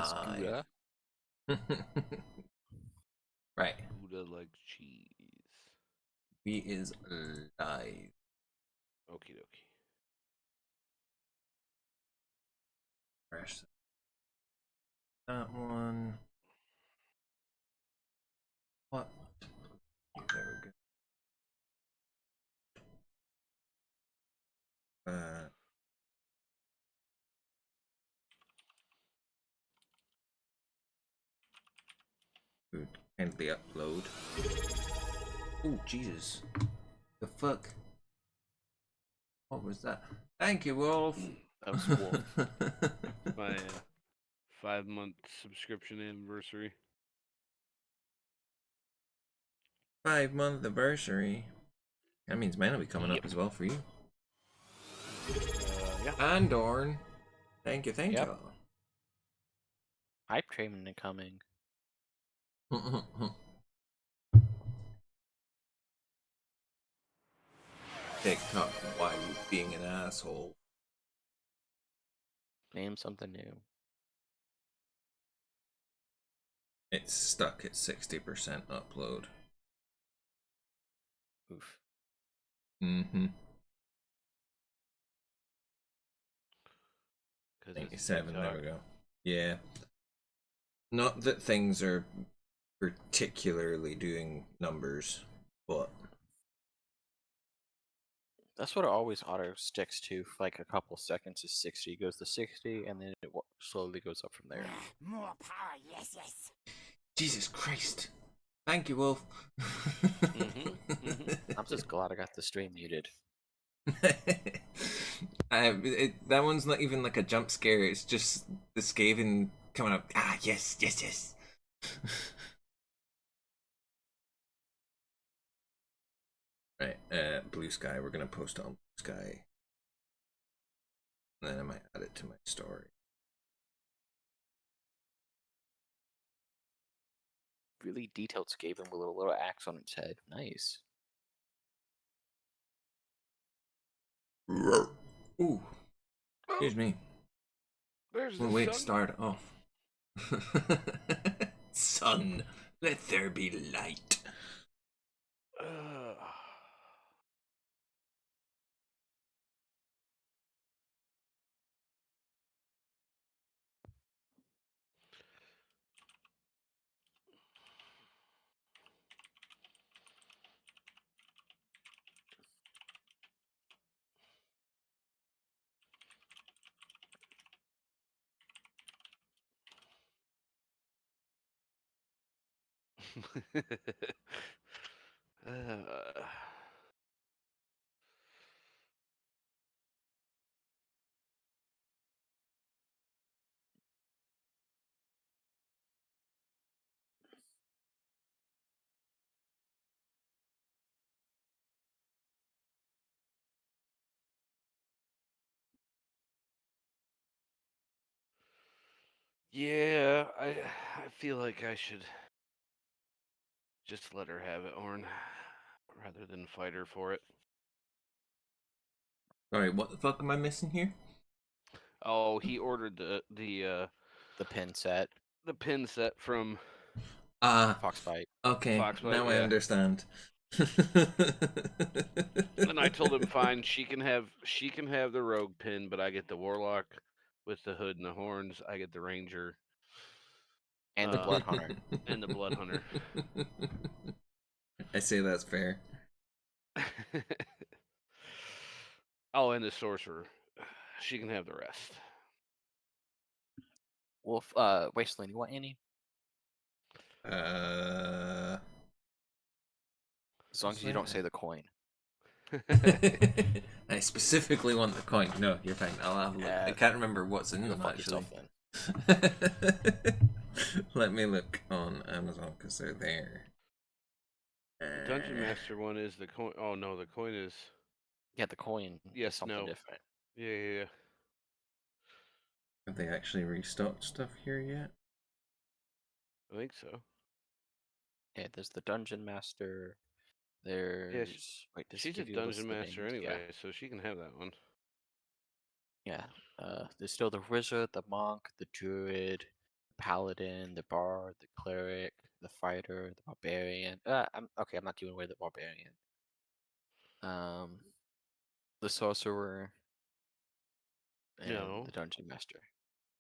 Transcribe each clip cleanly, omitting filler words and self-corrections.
That's live. Gouda. Right. Gouda like cheese. We is live. Okie dokie. Press that one. What? There we go. Would kindly upload. Oh Jesus! The fuck? What was that? Thank you, Wolf. That was Wolf. My 5-month subscription anniversary. 5-month anniversary. That means mine will be coming up as well for you. Yeah. And Dorn. Thank you, thank Yep. you. Hype train incoming. TikTok, why you being an asshole? Name something new. It's stuck at 60% upload. Oof. Mm-hmm. 'Cause it's 97, there TikTok. we go. Yeah. Not that things are particularly doing numbers, but That's what it always auto sticks to for like a couple seconds is 60. It goes to 60 and then it slowly goes up from there. More power, yes, yes. Jesus Christ. Thank you, Wolf. I'm just glad I got the stream muted. That one's not even like a jump scare, it's just the Skaven coming up. Ah, yes, yes, yes. Right, Blue Sky, we're gonna post on Blue Sky. And then I might add it to my story. Really detailed Skaven with a little axe on its head. Nice. Ooh. Excuse me. There's Well, the wait, sun. start. Oh. Sun, let there be light. Yeah, I feel like I should just let her have it, Orn, rather than fight her for it. Sorry, what the fuck am I missing here? Oh, he ordered the pin set. The pin set from Foxbite. Okay, Foxbite, now I yeah. understand. And I told him, fine, she can have the rogue pin, but I get the warlock with the hood and the horns. I get the ranger and the blood hunter. And the blood hunter. I say that's fair. Oh, and the sorcerer. She can have the rest. Wolf, Wasteland, you want any? As long as you don't say the coin. I specifically want the coin. No, you're fine. I'll have a look. I can't remember what's in them actually. Let me look on Amazon because they're there. The Dungeon Master one is the coin. Oh no, the coin is. Yeah, the coin. Yes, is something no. different. Yeah. Have they actually restocked stuff here yet? I think so. Yeah, there's the Dungeon Master. There's she's a Dungeon Master anyway, so she can have that one. Yeah. There's still the Wizard, the Monk, the Druid, the paladin, the bard, the cleric, the fighter, the barbarian. I'm not doing away with the barbarian. The sorcerer and No, the dungeon master.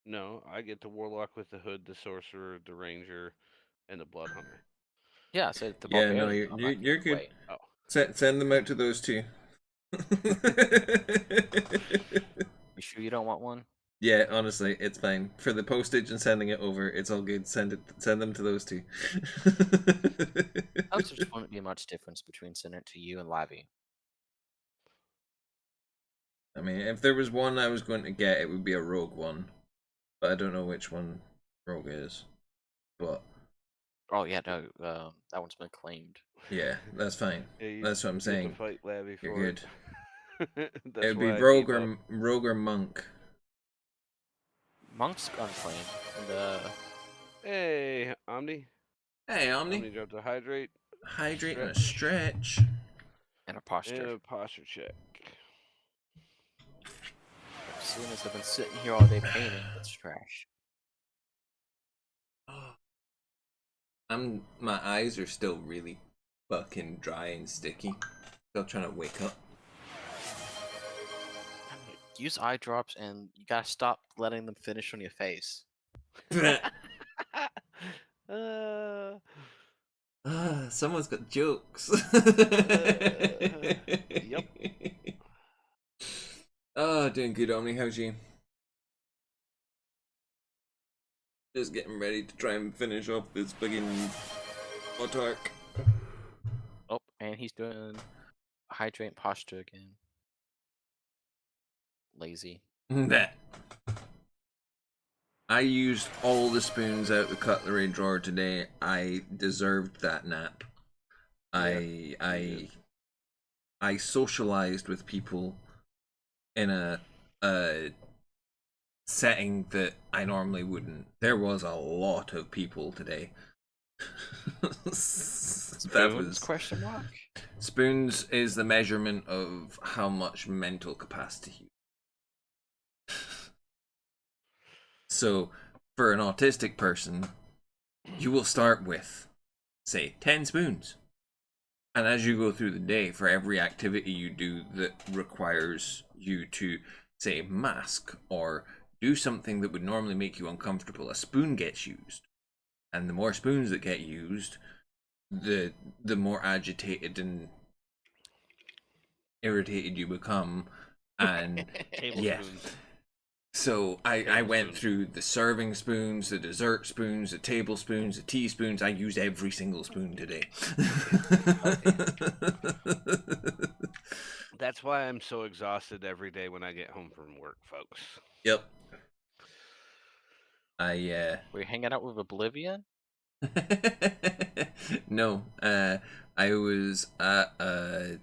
no, I get the warlock with the hood, the sorcerer, the ranger, and the blood hunter. Yeah, I said the Yeah, no, barbarian. I'm not you're giving good. away. Oh, Send them out to those two. You sure you don't want one? Yeah, honestly, it's fine. For the postage and sending it over, it's all good. Send them to those two. Also, just wouldn't be much difference between sending it to you and Lavi. I mean, if there was one I was going to get, it would be a rogue one. But I don't know which one rogue is. But Oh yeah, no, that one's been claimed. yeah, that's fine. yeah, That's what I'm you have saying. to fight Lavi You're for good. it. It That's would be why I rogue gave up. or monk. Monk's unclaimed, and Hey, Omni. Hey, Omni. Omni dropped a hydrate. Hydrate and a Stretch. stretch. and a posture. And a posture check. As soon as I've been sitting here all day painting, it's trash. My eyes are still really fucking dry and sticky. Still trying to wake up. Use eye drops, and you gotta stop letting them finish on your face. Someone's got jokes. Yep. Oh, doing good, Omni. How's you? Just getting ready to try and finish off this fucking autark. Oh, and he's doing hydrate posture again. Lazy. I used all the spoons out the cutlery drawer today. I deserved that nap. I socialized with people in a setting that I normally wouldn't. There was a lot of people today. That was question mark. spoons is the measurement of how much mental capacity you. So, for an autistic person, you will start with, say, 10 spoons. And as you go through the day, for every activity you do that requires you to, say, mask or do something that would normally make you uncomfortable, a spoon gets used. And the more spoons that get used, the more agitated and irritated you become. And yeah. Tablespoons. So I went through the serving spoons, the dessert spoons, the tablespoons, the teaspoons. I used every single spoon today. That's why I'm so exhausted every day when I get home from work, folks. Yep. We're hanging out with Oblivion. No, I was at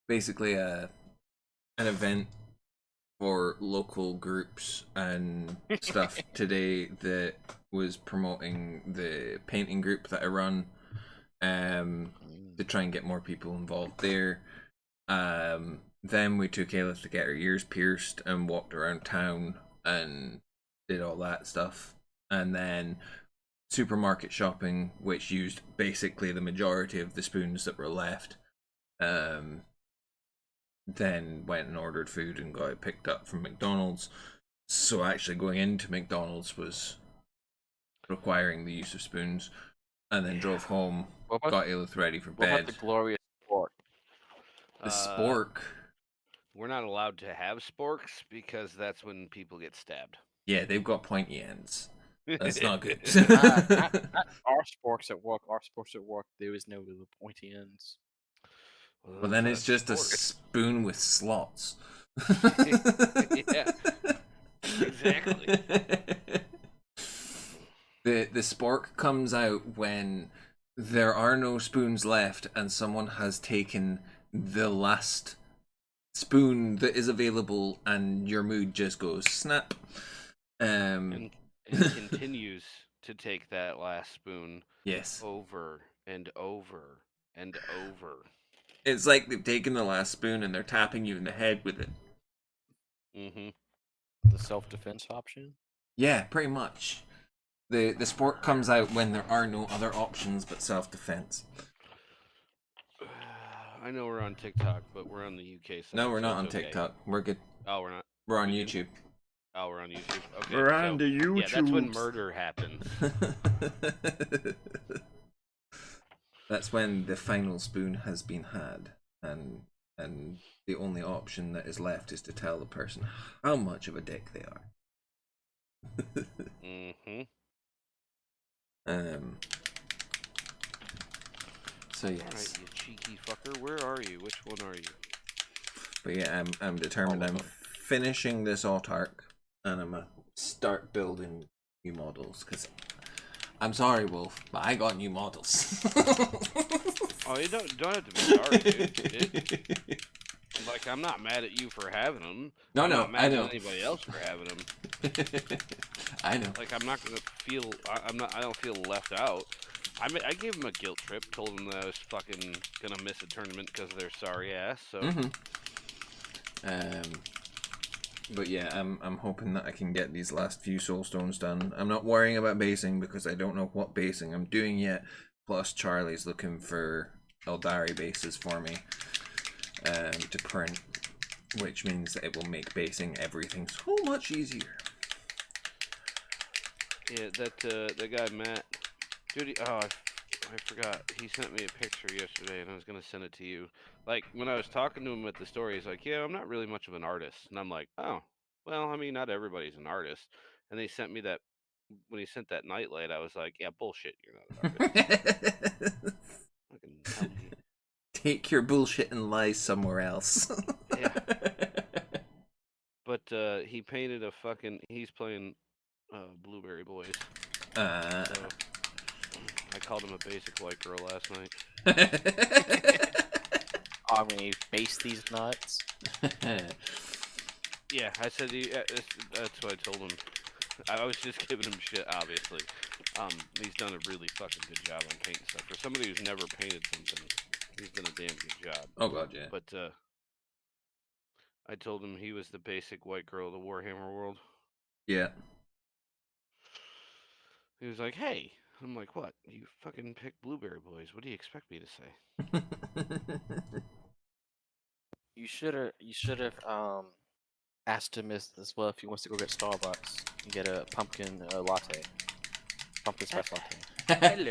basically an event for local groups and stuff today that was promoting the painting group that I run, to try and get more people involved there. Then we took Ayla to get her ears pierced and walked around town and did all that stuff. And then supermarket shopping, which used basically the majority of the spoons that were left. Then went and ordered food and got it picked up from McDonald's. So actually going into McDonald's was requiring the use of spoons. And then drove home, got Elith ready for What about bed. the glorious spork? The spork. We're not allowed to have sporks because that's when people get stabbed. Yeah, they've got pointy ends. That's not good. Not our sporks at work. Our sporks at work, there is no little pointy ends. Well, then it's just a spoon with slots. Yeah, exactly. The spork comes out when there are no spoons left and someone has taken the last spoon that is available and your mood just goes snap. And continues to take that last spoon Yes. over and over and over. It's like they've taken the last spoon and they're tapping you in the head with it. Mm-hmm. The self-defense option. Yeah, pretty much. The sport comes out when there are no other options but self-defense. I know we're on TikTok, but we're on the UK side. No, we're so not it's on okay. TikTok. We're good. Oh, we're not. We're on We can- YouTube. Oh, we're on YouTube. Okay. We're on so, the YouTube. Yeah, that's when murder happens. That's when the final spoon has been had, and the only option that is left is to tell the person how much of a dick they are. Mm-hmm. So yes. Alright, you cheeky fucker. Where are you? Which one are you? But yeah, I'm determined. I'm finishing this autark, and I'm gonna start building new models. Cause I'm sorry, Wolf, but I got new models. Oh, you don't have to be sorry, dude. Like, I'm not mad at you for having them. No, I'm no, not mad I know. at anybody else for having them. I know. Like, I'm not gonna feel. I don't feel left out. I gave him a guilt trip. Told him that I was fucking gonna miss a tournament because of their sorry ass. So. But yeah, I'm hoping that I can get these last few soulstones done. I'm not worrying about basing because I don't know what basing I'm doing yet. Plus, Charlie's looking for Eldari bases for me to print, which means that it will make basing everything so much easier. Yeah, that guy Matt, dude. I forgot. He sent me a picture yesterday, and I was gonna send it to you. Like when I was talking to him at the store, he's like, "Yeah, I'm not really much of an artist," and I'm like, "Oh, well, I mean, not everybody's an artist." And they sent me that when he sent that nightlight, I was like, "Yeah, bullshit. You're not an artist." Fucking tell me. Take your bullshit and lies somewhere else. Yeah. But he painted a fucking. He's playing Blueberry Boys. So I called him a basic white girl last night. I'm gonna base these nuts. Yeah, I said that's what I told him. I was just giving him shit, obviously. He's done a really fucking good job on painting stuff. For somebody who's never painted something, he's done a damn good job. Oh god, yeah. But I told him he was the basic white girl of the Warhammer world. Yeah. He was like, "Hey," I'm like, "What? You fucking picked Blueberry Boys? What do you expect me to say?" You should have asked him as well if he wants to go get Starbucks and get a pumpkin latte, pumpkin spice latte. Hello,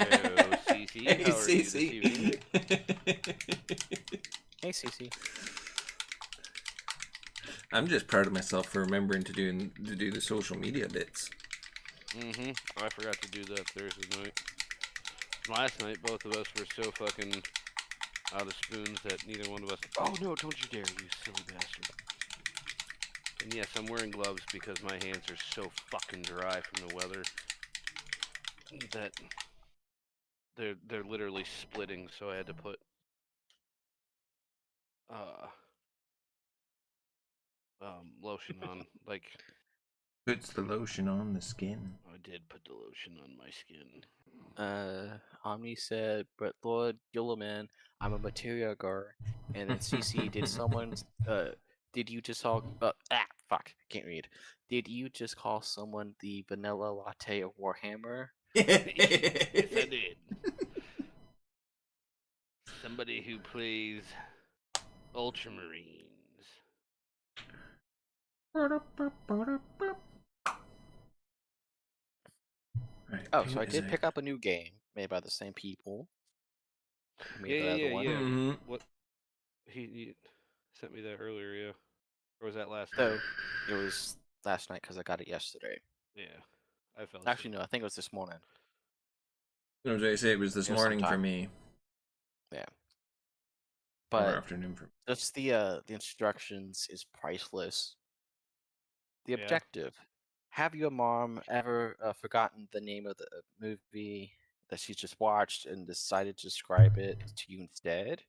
Cece. Hey, How are you this Cece. evening? Hey, Cece. I'm just proud of myself for remembering to do the social media bits. I forgot to do that Thursday night. Last night, both of us were so fucking out of spoons that neither one of us. Oh no! Don't you dare, you silly bastard! And yes, I'm wearing gloves because my hands are so fucking dry from the weather that they're literally splitting. So I had to put lotion on. Like Puts the lotion on the skin. I did put the lotion on my skin. Omni said, "But Lord Yullaman, I'm a material girl." And then CC, did you just call? Fuck, I can't read. Did you just call someone the vanilla latte of Warhammer? Yes, I did. Somebody who plays Ultramarines. Right, Oh, so I did pick up a new game made by the same people. who made the other one. Mm-hmm. What? He sent me that earlier, yeah. Or was that last So night? it was last night because I got it yesterday. Yeah, I felt. Actually, no, I think it was this morning. I was going to say it was this morning for sometime. me. Yeah. Or But afternoon for me. just the instructions is priceless. The Yeah. objective. Have your mom ever forgotten the name of the movie that she just watched and decided to describe it to you instead?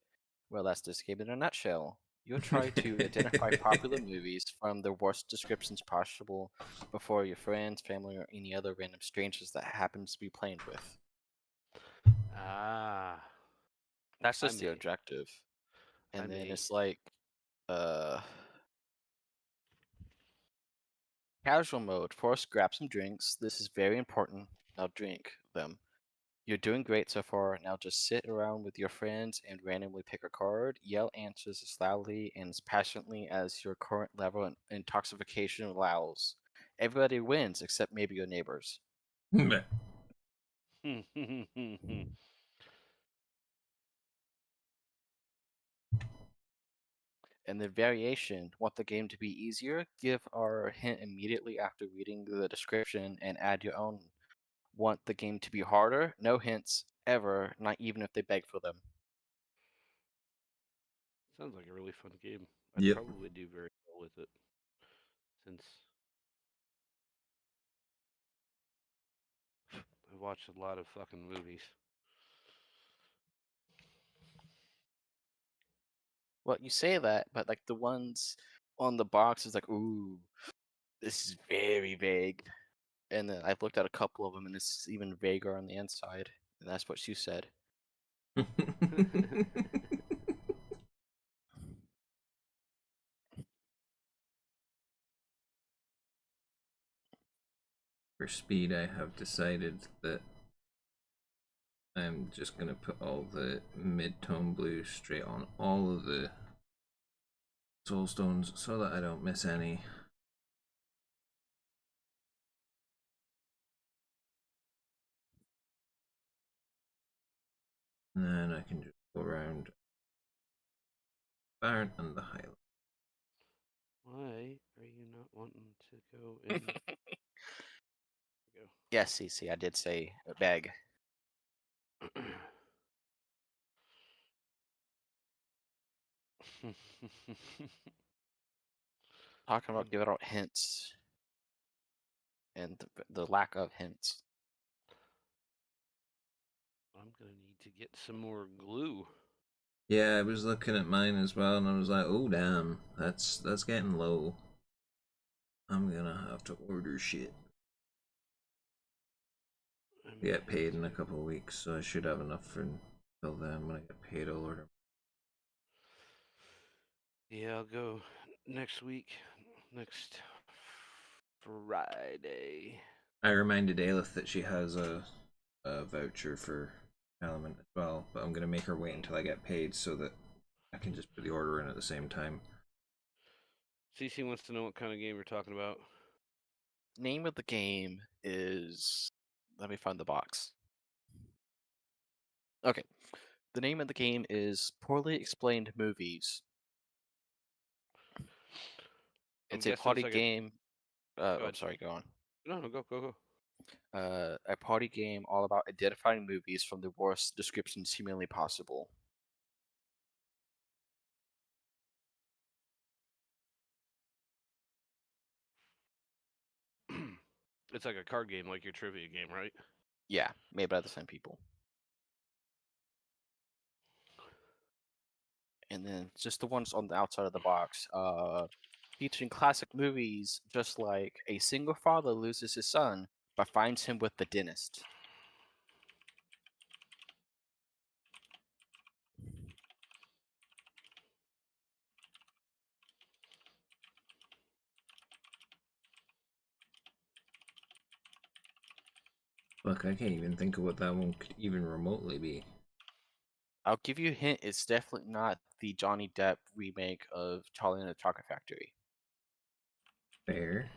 Well, that's this game in a nutshell. You'll try to identify popular movies from the worst descriptions possible before your friends, family, or any other random strangers that happens to be playing with. Ah. That's I just the may. objective. And I then may. it's like casual mode. First, grab some drinks. This is very important. Now drink them. You're doing great so far. Now just sit around with your friends and randomly pick a card. Yell answers as loudly and as passionately as your current level of intoxication allows. Everybody wins except maybe your neighbors. And the variation, want the game to be easier? Give our hint immediately after reading the description and add your own. Want the game to be harder? No hints ever, not even if they beg for them. Sounds like a really fun game. I'd Yep. probably do very well with it, since I've watched a lot of fucking movies. Well, you say that, but like the ones on the box is like, ooh, this is very vague. And then I've looked at a couple of them, and it's even vaguer on the inside. And that's what she said. For speed, I have decided that I'm just gonna put all the mid-tone blue straight on all of the soul stones so that I don't miss any. And then I can just go around Baron and the Highland. Why are you not wanting to go in? Go. Yes, CC, I did say beg. Talking about giving out hints and the lack of hints. I'm gonna need to get some more glue. Yeah, I was looking at mine as well, and I was like, "Oh damn, that's getting low. I'm gonna have to order shit." I I may get paid have in a to. couple of weeks, so I should have enough for until then. When I get paid, I'll order. Yeah, I'll go next week. Next Friday. I reminded Aelith that she has a voucher for Element as well, but I'm gonna make her wait until I get paid so that I can just put the order in at the same time. CC wants to know what kind of game we're talking about. Name of the game is. Let me find the box. Okay. The name of the game is Poorly Explained Movies. I'm It's a guessing party it's like game. Go I'm ahead. sorry, go on. No, go. A party game all about identifying movies from the worst descriptions humanly possible. It's like a card game, like your trivia game, right? Yeah, made by the same people. And then just the ones on the outside of the box. Featuring classic movies, just like a single father loses his son but finds him with the dentist. Look, I can't even think of what that one could even remotely be. I'll give you a hint. It's definitely not the Johnny Depp remake of Charlie and the Chocolate Factory. Fair.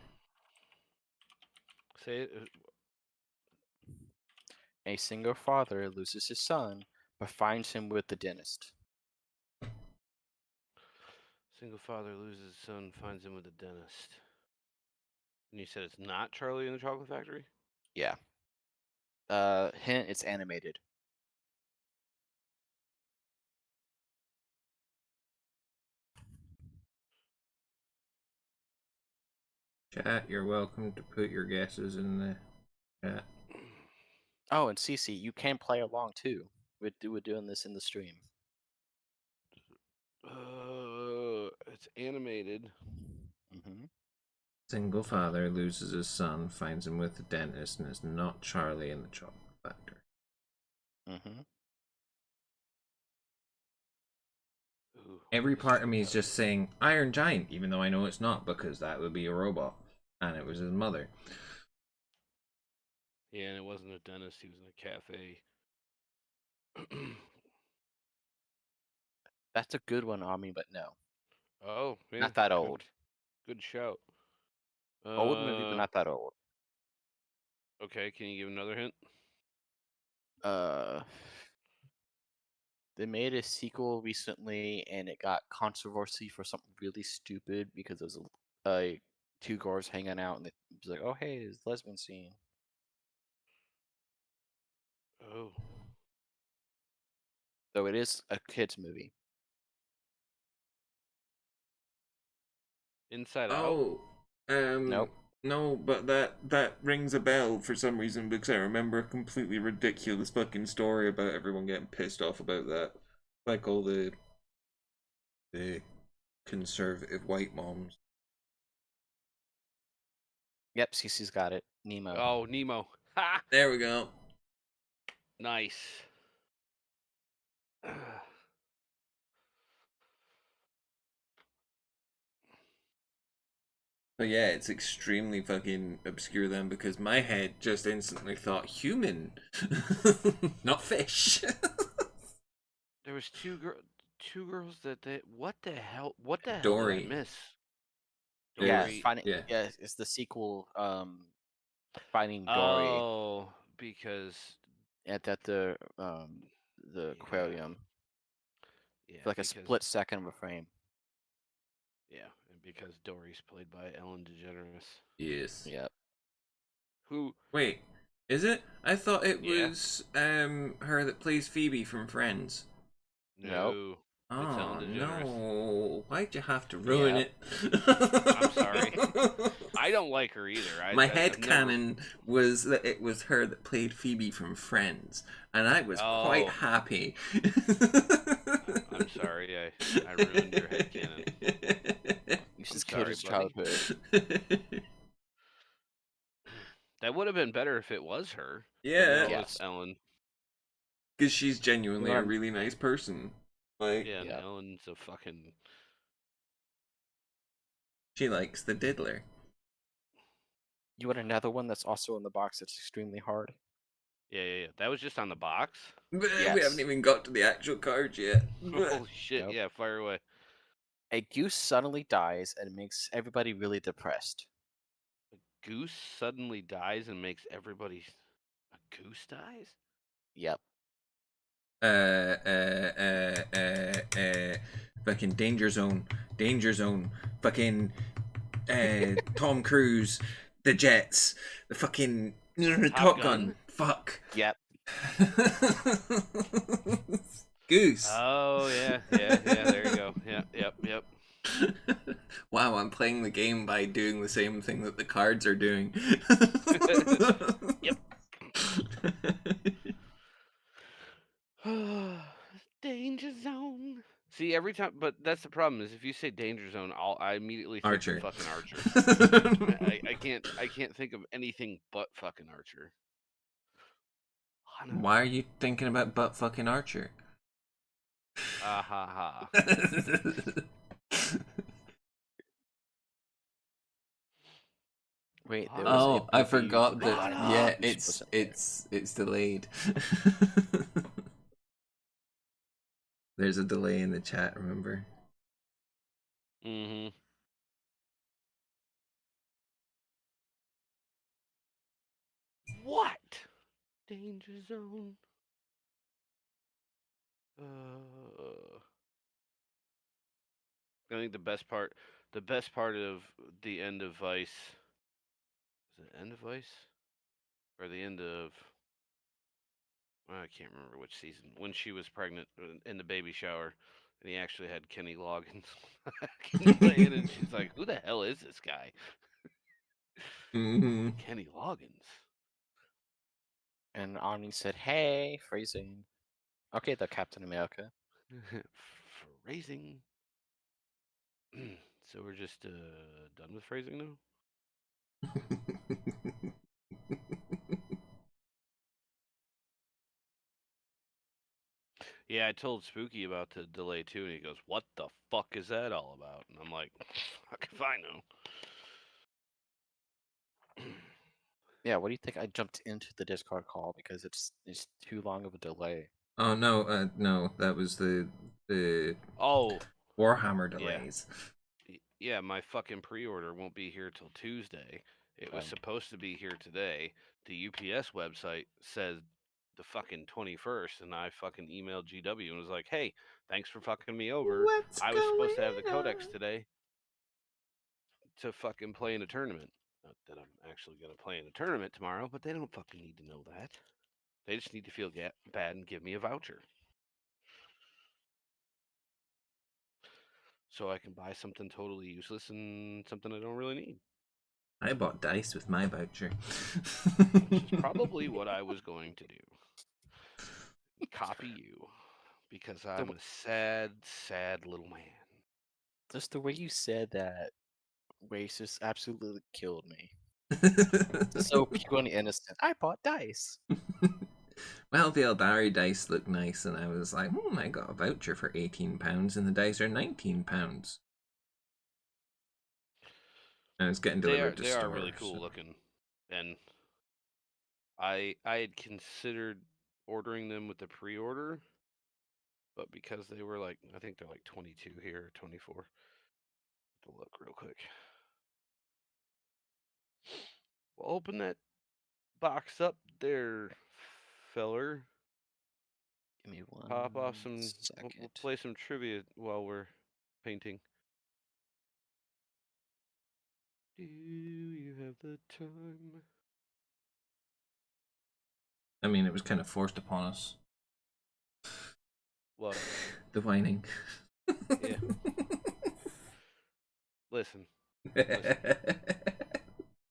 Say it. A single father loses his son but finds him with the dentist. Single father loses his son, finds him with a dentist. And you said it's not Charlie and the Chocolate Factory? Yeah. Hint, it's animated. Chat, you're welcome to put your guesses in the chat. Oh, and Cece, you can play along too. We're doing this in the stream. It's animated. Mm-hmm. Single father loses his son, finds him with a dentist, and it's not Charlie in the Chocolate Factory. Mm-hmm. Ooh, Every this part of is me is tough. just saying Iron Giant, even though I know it's not, because that would be a robot, and it was his mother. Yeah, and it wasn't a dentist. He was in a cafe. That's a good one, Ami, but no, Oh, yeah. not that Good, old. good shout. Old movie, but not that old. Okay, can you give another hint? Uh, they made a sequel recently, and it got controversy for something really stupid because there was two girls hanging out, and it was like, oh hey, it's lesbian scene. Oh. So it is a kids movie. Inside Out? Oh, Nope. no, but that rings a bell for some reason because I remember a completely ridiculous fucking story about everyone getting pissed off about that, like all the conservative white moms. Yep, Cece's got it. Nemo. Oh, Nemo. Ha! There we go. Nice. But yeah, it's extremely fucking obscure then because my head just instantly thought human, not fish. There was two girls that they. What the hell? What the hell did Dory. I miss? Yeah, Dory. Yeah. it's the sequel. Finding Dory Oh, because at the aquarium. yeah, For like a because split second of a frame. yeah, and because Dory's played by Ellen DeGeneres, Yes. Yep. who Wait, is it? I thought it Yeah. was her that plays Phoebe from Friends. no, it's Oh Ellen DeGeneres. no! Why'd you have to ruin Yep. it? I'm sorry. I don't like her either. My I've head never- canon was that it was her that played Phoebe from Friends, and I was quite Oh. happy. I'm sorry, I ruined your headcanon. You just sorry, killed his buddy. childhood. That would have been better if it was her. Yeah. But no, Yes. it's Ellen. Because she's genuinely a Learn- really nice person. Like, Yeah, and Yeah. Ellen's a fucking. she likes the diddler. You want another one that's also in the box that's extremely hard? Yeah. That was just on the box. But we Yes. haven't even got to the actual cards yet. Holy shit! Nope. Yeah, fire away. A goose suddenly dies and makes everybody really depressed. Goose suddenly dies and makes everybody. A goose dies? Yep. Fucking Danger Zone, fucking, Tom Cruise, the Jets, the fucking Top Gun. Gun? Fuck. Yep. Goose. Oh yeah. There you go. Yep. Wow, I'm playing the game by doing the same thing that the cards are doing. Yep. Danger zone. See, every time, but that's the problem is if you say danger zone, I immediately think Archer. of fucking Archer. I can't think of anything but fucking Archer. Why are you thinking about butt fucking Archer? Ah ha ha. Wait, there was Oh, a I movie forgot with that. Run Yeah, up! Goose wasn't there. it's delayed. There's a delay in the chat. Remember? Mm-hmm. What? Danger zone. I think the best part of the end of Vice. Is it end of Vice? Or the end of I can't remember which season. When she was pregnant in the baby shower, and he actually had Kenny Loggins playing, and she's like, "Who the hell is this guy?" Mm-hmm. Kenny Loggins. And Ani said, "Hey, phrasing." Okay, the Captain America. Phrasing. So we're just done with phrasing now. Yeah, I told Spooky about the delay too, and he goes, "What the fuck is that all about?" And I'm like, "Fuck if I know." Yeah, what do you think? I jumped into the Discord call because it's too long of a delay. Oh no, no, that was the Oh, Warhammer yeah. delays. Yeah, my fucking pre-order won't be here till Tuesday. It was Okay. supposed to be here today. The UPS website says the fucking 21st, and I fucking emailed GW and was like, "Hey, thanks for fucking me over. What's I was supposed to have the going codex on? today to fucking play in a tournament. Not that I'm actually gonna play in a tournament tomorrow, but they don't fucking need to know that. They just need to feel bad and give me a voucher so I can buy something totally useless and something I don't really need." I bought dice with my voucher. Which is probably what I was going to do. Copy you. Because I'm a sad, sad little man. Just the way you said that racist absolutely killed me. So pure and innocent. I bought dice. Well, the Eldari dice look nice, and I was like, I got a voucher for £18, and the dice are £19. And it's getting delivered to They are store. really cool So. looking. And I had considered ordering them with the pre-order, but because they were like, I think they're like 22 here, or 24. To look real quick. Well, open that box up there, feller. Give me one Pop off some. second. We'll play some trivia while we're painting. Do you have the time? I mean, it was kind of forced upon us. What? The whining. Yeah. Listen,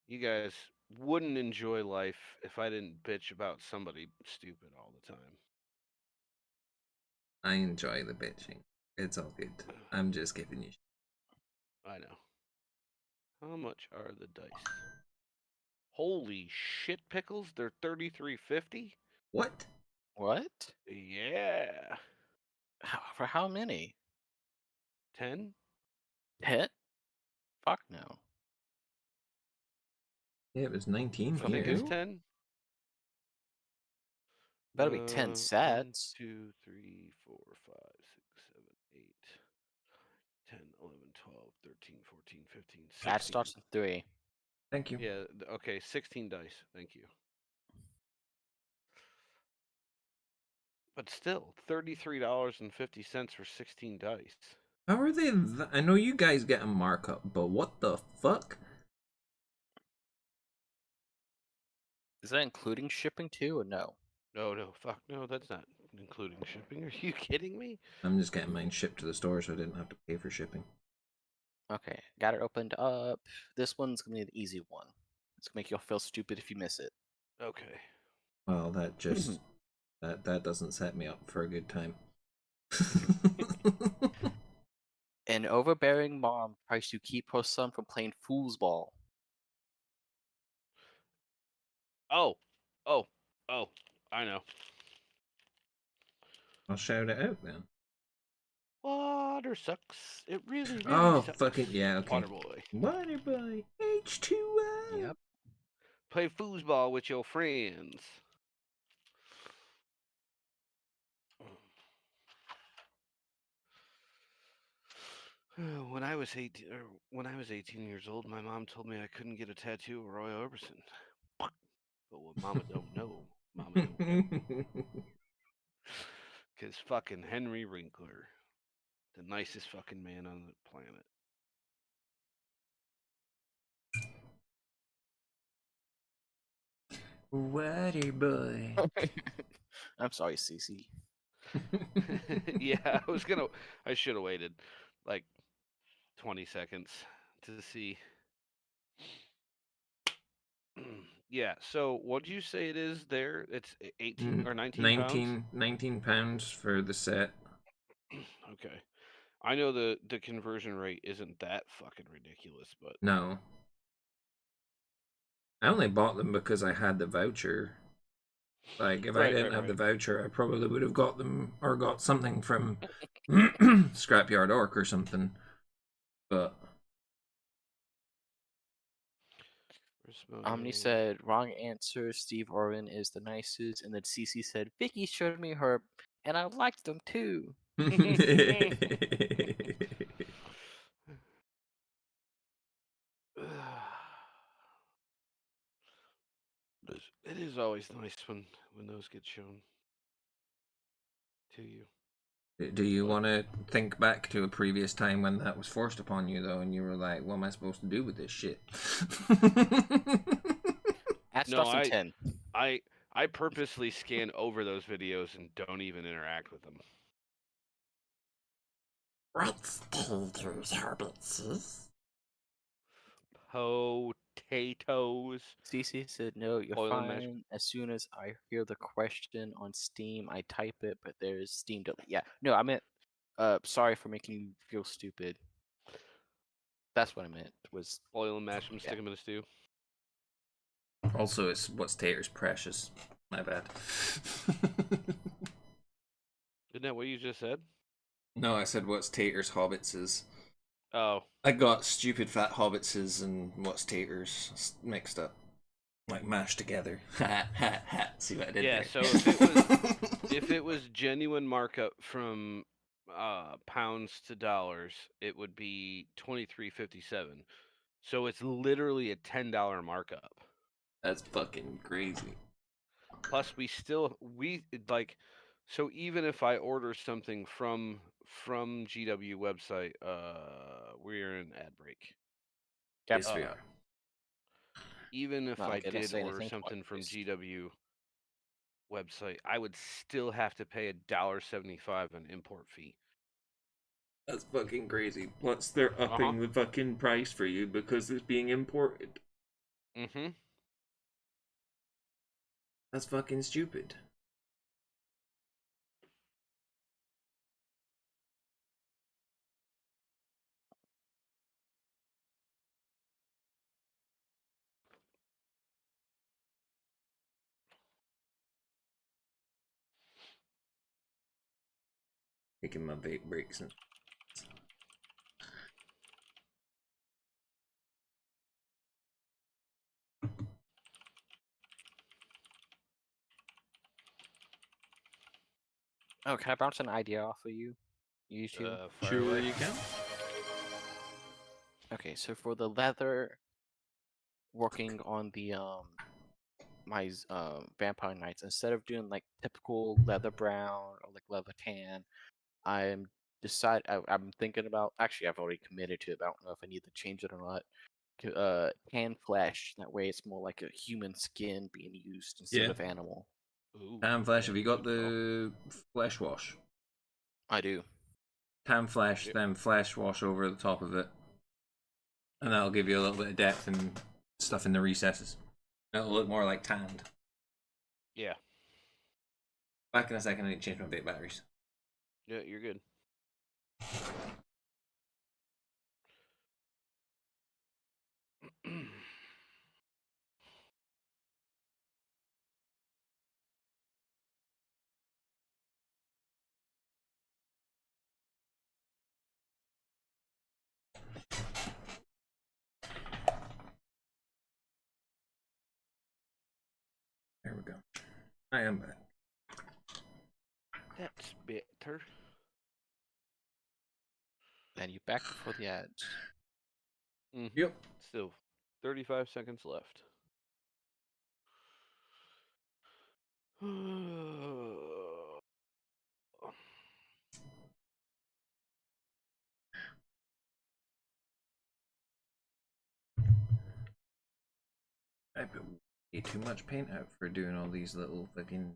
you guys wouldn't enjoy life if I didn't bitch about somebody stupid all the time. I enjoy the bitching. It's all good. I'm just giving you. I know. How much are the dice? Holy shit, pickles! They're $33.50. What? What? Yeah. For how many? 10. Hit? Fuck no. Yeah, it was 19 From I think it's who? here. 10. Better be 10 1, sets. 2, 3, 4, 5, 6, 7, 8, 10, 11, 12, 13, 14, 15, That 16. starts with 3. Thank you. Yeah, okay, 16 dice. Thank you. But still, $33.50 for 16 dice. How are they? I know you guys get a markup, but what the fuck? Is that including shipping too, or no? No, fuck no, that's not including shipping. Are you kidding me? I'm just getting mine shipped to the store so I didn't have to pay for shipping. Okay, got it opened up. This one's gonna be the easy one. It's gonna make you all feel stupid if you miss it. Okay. Well, that just that doesn't set me up for a good time. An overbearing mom tries to keep her son from playing foosball. Oh, oh, oh, I know. I'll shout it out then. Water sucks. It really, really Oh, sucks. fucking yeah, okay. Water boy. Waterboy H2O. Yep. Play foosball with your friends. When I was 18 years old, my mom told me I couldn't get a tattoo of Roy Orbison. But what Mama don't know, Mama don't know. Cause fucking Henry Winkler, the nicest fucking man on the planet. Waterboy. I'm sorry, Cece. Yeah, I should have waited like 20 seconds to see. Yeah, so what do you say it is there? It's 18 or 19 pounds? 19 pounds for the set. Okay. I know the conversion rate isn't that fucking ridiculous, but No. I only bought them because I had the voucher. Like, if I didn't have the voucher, I probably would have got them or got something from Scrapyard Orc or something. But Omni said wrong answer. Steve Irwin is the nicest, and then Cece said Vicky showed me her, and I liked them too. It is always nice when those get shown to you. Do you want to think back to a previous time when that was forced upon you, though, and you were like, what am I supposed to do with this shit? At No, Stars 10. I purposely scan over those videos and don't even interact with them. What's Tater's hobbitses? Potatoes. Cece said no, you're Oil and mash. fine. As soon as I hear the question on Steam, I type it, but there's Steam delete. Yeah, no, I meant sorry for making you feel stupid. That's what I meant. Was Oil and mash them, stick them in a stew. Also, it's what's Tater's precious. My bad. Isn't that what you just said? No, I said what's Tater's hobbitses. Oh. I got stupid fat hobbitses and what's Tater's mixed up. Like mashed together. Ha ha ha. See what I did Yeah, there? so if it was genuine markup from pounds to dollars, it would be $23.57. So it's literally a $10 markup. That's fucking crazy. Plus we like, so even if I order something from GW website, we're in ad break. Yes, we are. Even if Not I gonna did say order anything something from twice. GW website, I would still have to pay $1.75 an import fee. That's fucking crazy. Plus, they're upping the fucking price for you because it's being imported. Mm-hmm. That's fucking stupid. Taking my vape breaks and Oh, can I bounce an idea off of you? You two? Fire away. you can. Okay, so for the leather, working on the my Vampire Knights, instead of doing like typical leather brown or like leather tan, I'm I'm thinking about, actually I've already committed to it, but I don't know if I need to change it or not. Tan flesh. That way it's more like a human skin being used instead Yeah. of animal. Ooh, Tan flesh, have you got good call. the flesh wash? I do. Tan flesh, Yep. then flesh wash over the top of it. And that'll give you a little bit of depth and stuff in the recesses. It'll look more like tanned. Yeah. Back in a second, I need to change my vape batteries. Yeah, you're good. There we go. I am back. That's better. And you back before the ads. Yep. Still 35 seconds left. I put way too much paint out for doing all these little fucking.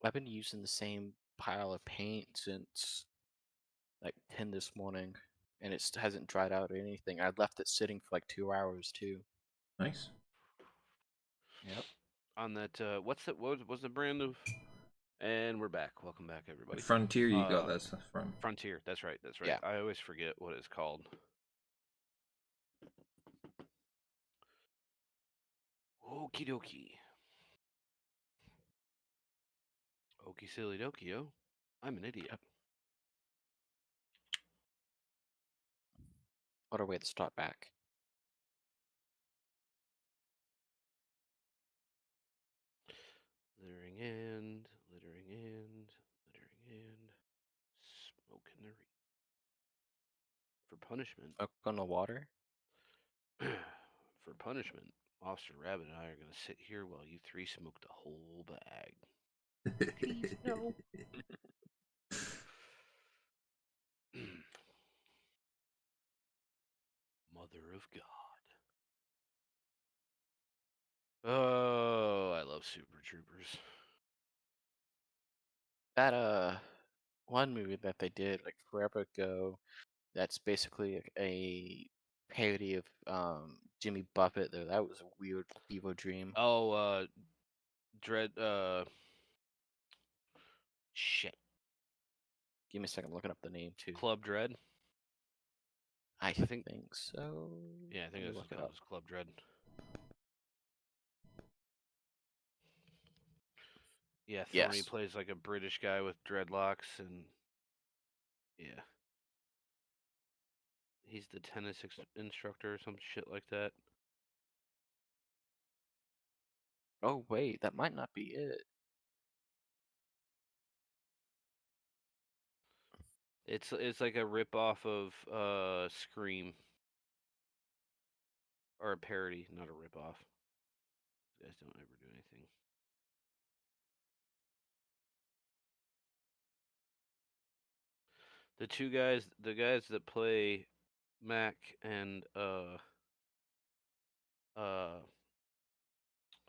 I've been using the same pile of paint since like 10 this morning, and it hasn't dried out or anything. I left it sitting for like 2 hours too. Nice. Yep. On that, what was the brand of? And we're back. Welcome back, everybody. Frontier, you got that stuff from. Frontier. That's right. That's right. Yeah. I always forget what it's called. Okie dokie. Okie silly dokie, yo. I'm an idiot. What a way to start back. Littering and littering and littering and smoke in the for punishment. Smoke on the water. For punishment, Officer Rabbit and I are gonna sit here while you three smoke the whole bag. Please no. Mother of God. Oh, I love Super Troopers. That one movie that they did like forever ago. That's basically a parody of Jimmy Buffett. Though that was a weird fever dream. Oh, Dread. Shit. Give me a second, I'm looking up the name too. Club Dread. I think- think so. Yeah, I think Let me this is look it called up. as Club Dread. Yeah, Thorny Yes. plays like a British guy with dreadlocks, and yeah, he's the tennis instructor or some shit like that. Oh wait, that might not be it. It's like a rip off of Scream, or a parody, not a rip off. You guys don't ever do anything. The two guys, the guys that play Mac and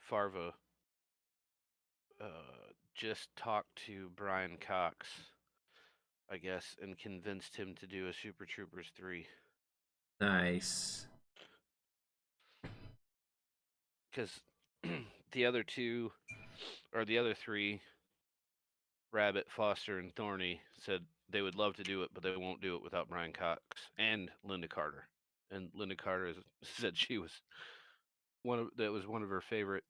Farva, just talked to Brian Cox, I guess, and convinced him to do a Super Troopers 3. Nice. Because the other two, or the other three, Rabbit, Foster, and Thorny, said they would love to do it, but they won't do it without Brian Cox and Linda Carter. And Linda Carter said she was one of her favorite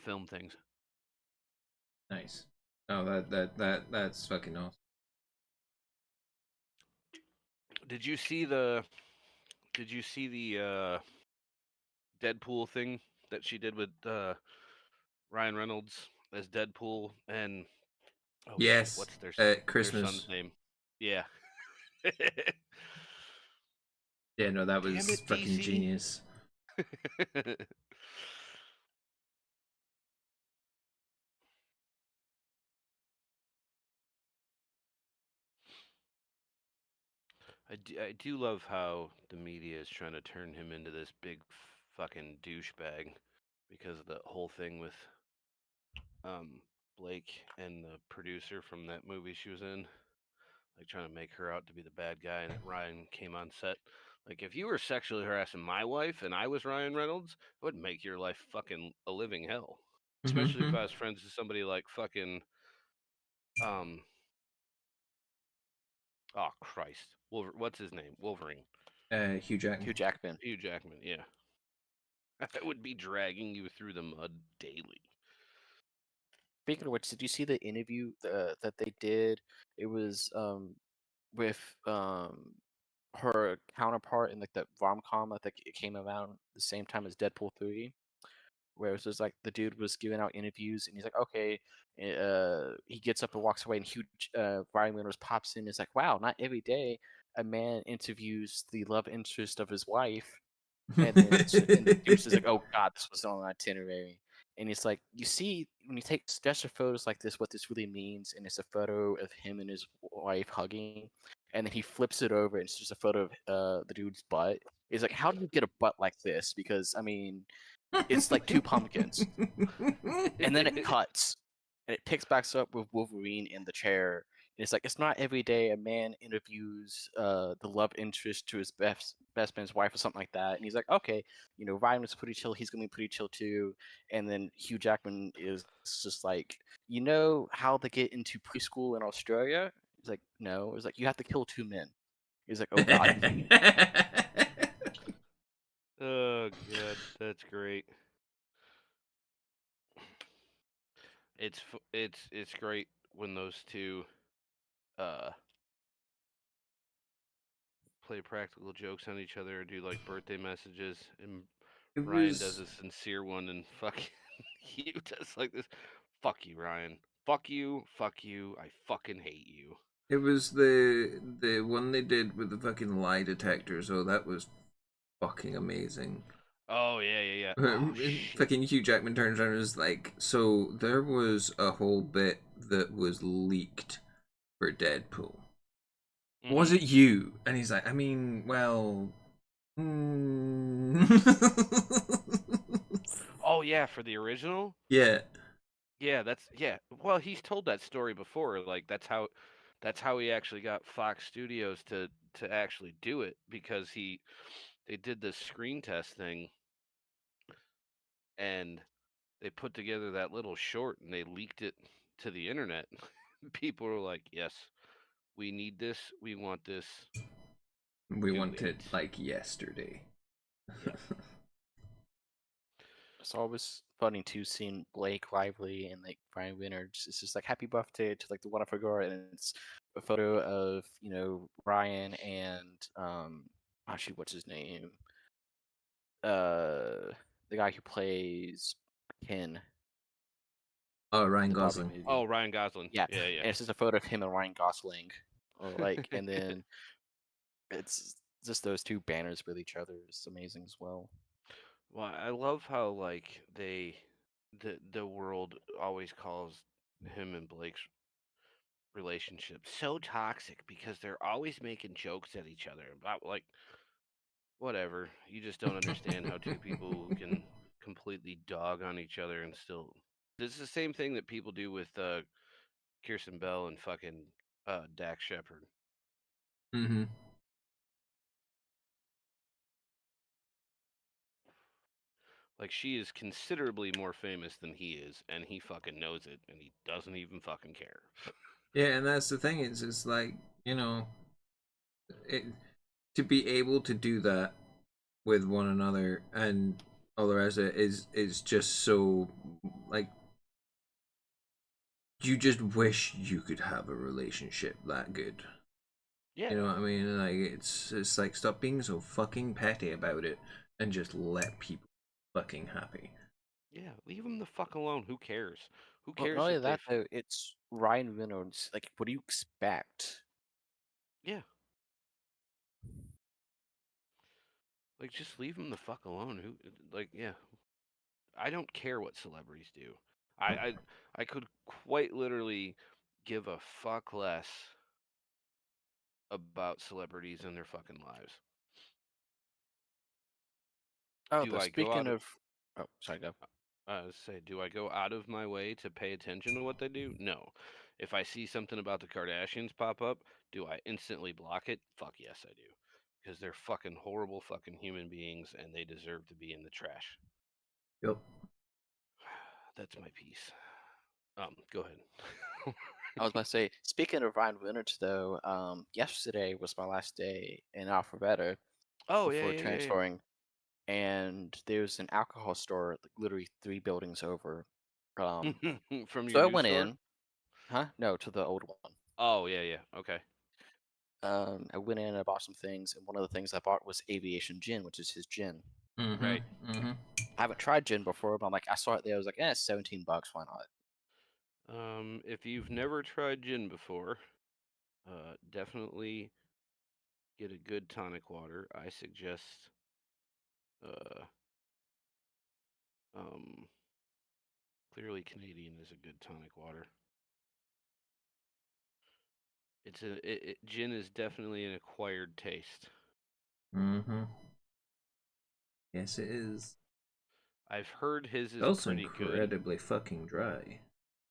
film things. Nice. Oh, that's fucking awesome. Did you see the Deadpool thing that she did with Ryan Reynolds as Deadpool and oh shit, Yes. what's their Christmas. son's name? Yeah. Yeah, no, that was Damn it, fucking DC. genius. I do love how the media is trying to turn him into this big fucking douchebag because of the whole thing with Blake and the producer from that movie she was in, like trying to make her out to be the bad guy, and that Ryan came on set. Like, if you were sexually harassing my wife and I was Ryan Reynolds, it would make your life fucking a living hell. Especially if I was friends with somebody like fucking oh Christ, what's his name? Wolverine. Hugh Jackman. Hugh Jackman. Hugh Jackman, yeah. I would be dragging you through the mud daily. Speaking of which, did you see the interview that they did? It was with her counterpart in like the rom-com. I think it came around the same time as Deadpool 3, where it was just like the dude was giving out interviews and he's like, okay, he gets up and walks away, and huge Ryan Reynolds pops in and is like, wow, not every day a man interviews the love interest of his wife. And then and the dude is like, oh god, this was on an itinerary. And it's like, you see, when you take special photos like this, what this really means, and it's a photo of him and his wife hugging, and then he flips it over, and it's just a photo of the dude's butt. It's like, how do you get a butt like this? Because I mean, it's like two pumpkins. And then it cuts, and it picks back up with Wolverine in the chair. And it's like, it's not every day a man interviews the love interest to his best man's wife or something like that. And he's like, okay, you know, Ryan was pretty chill. He's gonna be pretty chill too. And then Hugh Jackman is just like, you know how they get into preschool in Australia? He's like, no. It's like, you have to kill two men. He's like, oh god. Oh god, that's great. It's great when those two play practical jokes on each other or do like birthday messages, and It Ryan does was a sincere one, and fucking Hugh does like this. Fuck you, Ryan. Fuck you. Fuck you. I fucking hate you. it was the one they did with the fucking lie detectors. Oh, that was fucking amazing. Oh yeah, yeah, yeah. Oh shit. Fucking Hugh Jackman turns around and is like, so there was a whole bit that was leaked for Deadpool. Was Mhm. it you? And he's like, I mean, well. Oh yeah, for the original. Yeah. Yeah, that's yeah. Well, he's told that story before. Like that's how he actually got Fox Studios to actually do it, because they did this screen test thing, and they put together that little short and they leaked it to the internet. People were like, "Yes, we need this. We want this. We Do want it it." like yesterday. Yeah. It's always funny too seeing Blake Lively and like Brian Winter. It's just like happy birthday to like the one I forgot, and it's a photo of Ryan and actually what's his name, the guy who plays Ken Oh, in Ryan the Barbie Gosling. movie. Oh, Ryan Gosling. Yeah, Yeah, yeah. and it's just a photo of him and Ryan Gosling, like, and then it's just those two banners with each other is amazing as well. Well, I love how like the world always calls him and Blake's relationship so toxic because they're always making jokes at each other about like whatever. You just don't understand how two people can completely dog on each other and still. It's the same thing that people do with Kirsten Bell and fucking Dax Shepard. Mm-hmm. Like she is considerably more famous than he is, and he fucking knows it, and he doesn't even fucking care. Yeah, and that's the thing. It's like, you know, it, to be able to do that with one another and all the rest of it is just so like you just wish you could have a relationship that good. Yeah, You know what I mean? Like it's like stop being so fucking petty about it and just let people fucking happy. yeah. Leave him the fuck alone. Who cares? Who Well, not cares only if they? that though, it's Ryan Reynolds. Like, what do you expect? Yeah, like just leave him the fuck alone. Who? Like, yeah. I don't care what celebrities do. I I, I could quite literally give a fuck less about celebrities and their fucking lives. Oh, Do but I go speaking out of of, oh, sorry, go. do I go out of my way to pay attention to what they do? No. If I see something about the Kardashians pop up, do I instantly block it? Fuck yes, I do. Because they're fucking horrible fucking human beings and they deserve to be in the trash. Yep. That's my piece. Go ahead. I was about to say, speaking of Ryan Reynolds though, yesterday was my last day in Alpharetta Oh yeah, before yeah, yeah, transferring, and there's an alcohol store like literally 3 buildings over. Um, yeah. From your so I new went store? in, huh? No, to the old one. Oh yeah, yeah. Okay. I went in and I bought some things, and one of the things I bought was Aviation Gin, which is his gin. Mm-hmm. Right. Mm-hmm. I haven't tried gin before, but I'm like, I saw it there. I was like, it's $17. Why not? If you've never tried gin before, definitely get a good tonic water. I suggest uh, um, clearly Canadian is a good tonic water. Gin is definitely an acquired taste. Mm-hmm. Yes, it is. I've heard his It's is also pretty good. incredibly fucking dry.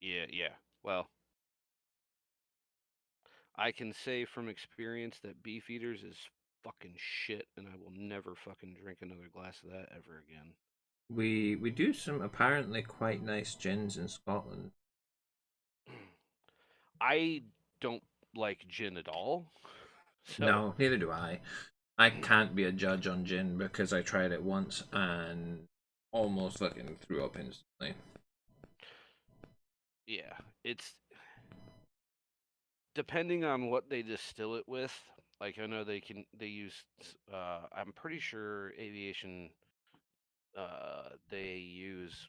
Yeah, yeah. Well, I can say from experience that Beefeaters is fucking shit, and I will never fucking drink another glass of that ever again. We do some apparently quite nice gins in Scotland. I don't like gin at all. So, No, neither do I. I can't be a judge on gin because I tried it once and almost fucking threw up instantly. yeah, it's depending on what they distill it with. Like I know they use I'm pretty sure aviation they use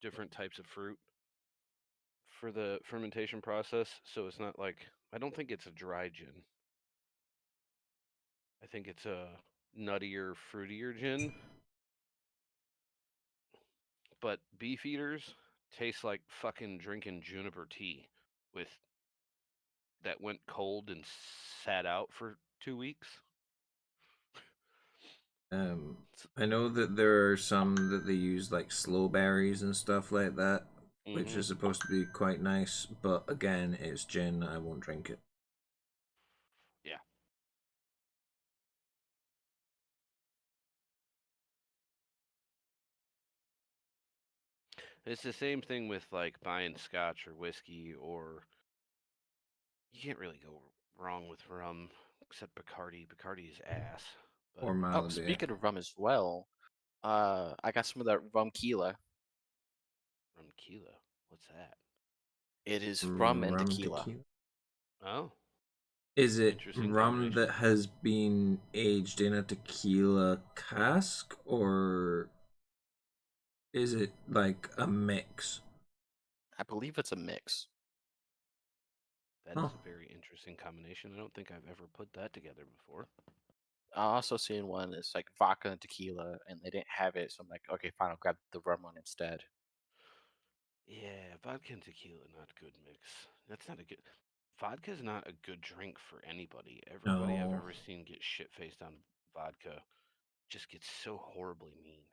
different types of fruit for the fermentation process, so it's not like I don't think it's a dry gin. I think it's a nuttier, fruitier gin. But beef eaters taste like fucking drinking juniper tea with that went cold and sat out for 2 weeks. I know that there are some that they use like slow berries and stuff like that, which Mm-hmm. is supposed to be quite nice. But again, it's gin. I won't drink it. Yeah. It's the same thing with like buying scotch or whiskey, or you can't really go wrong with rum except Bacardi. Bacardi is ass. But Or Oh, Malibu. speaking of rum as well, I got some of that rum tequila. rum tequila, what's that? It is rum and Rum tequila. tequila. Oh, Is it interesting rum combination. that has been aged in a tequila cask, or is it like a mix? I believe it's a mix. That Huh. is a very interesting combination. I don't think I've ever put that together before. I also seen one that's like vodka and tequila, and they didn't have it, so I'm like, okay, fine, I'll grab the rum one instead. Yeah, vodka and tequila, not a good mix. That's not a good. Vodka's not a good drink for anybody. Everybody I've No. ever seen get shit faced on vodka just gets so horribly mean.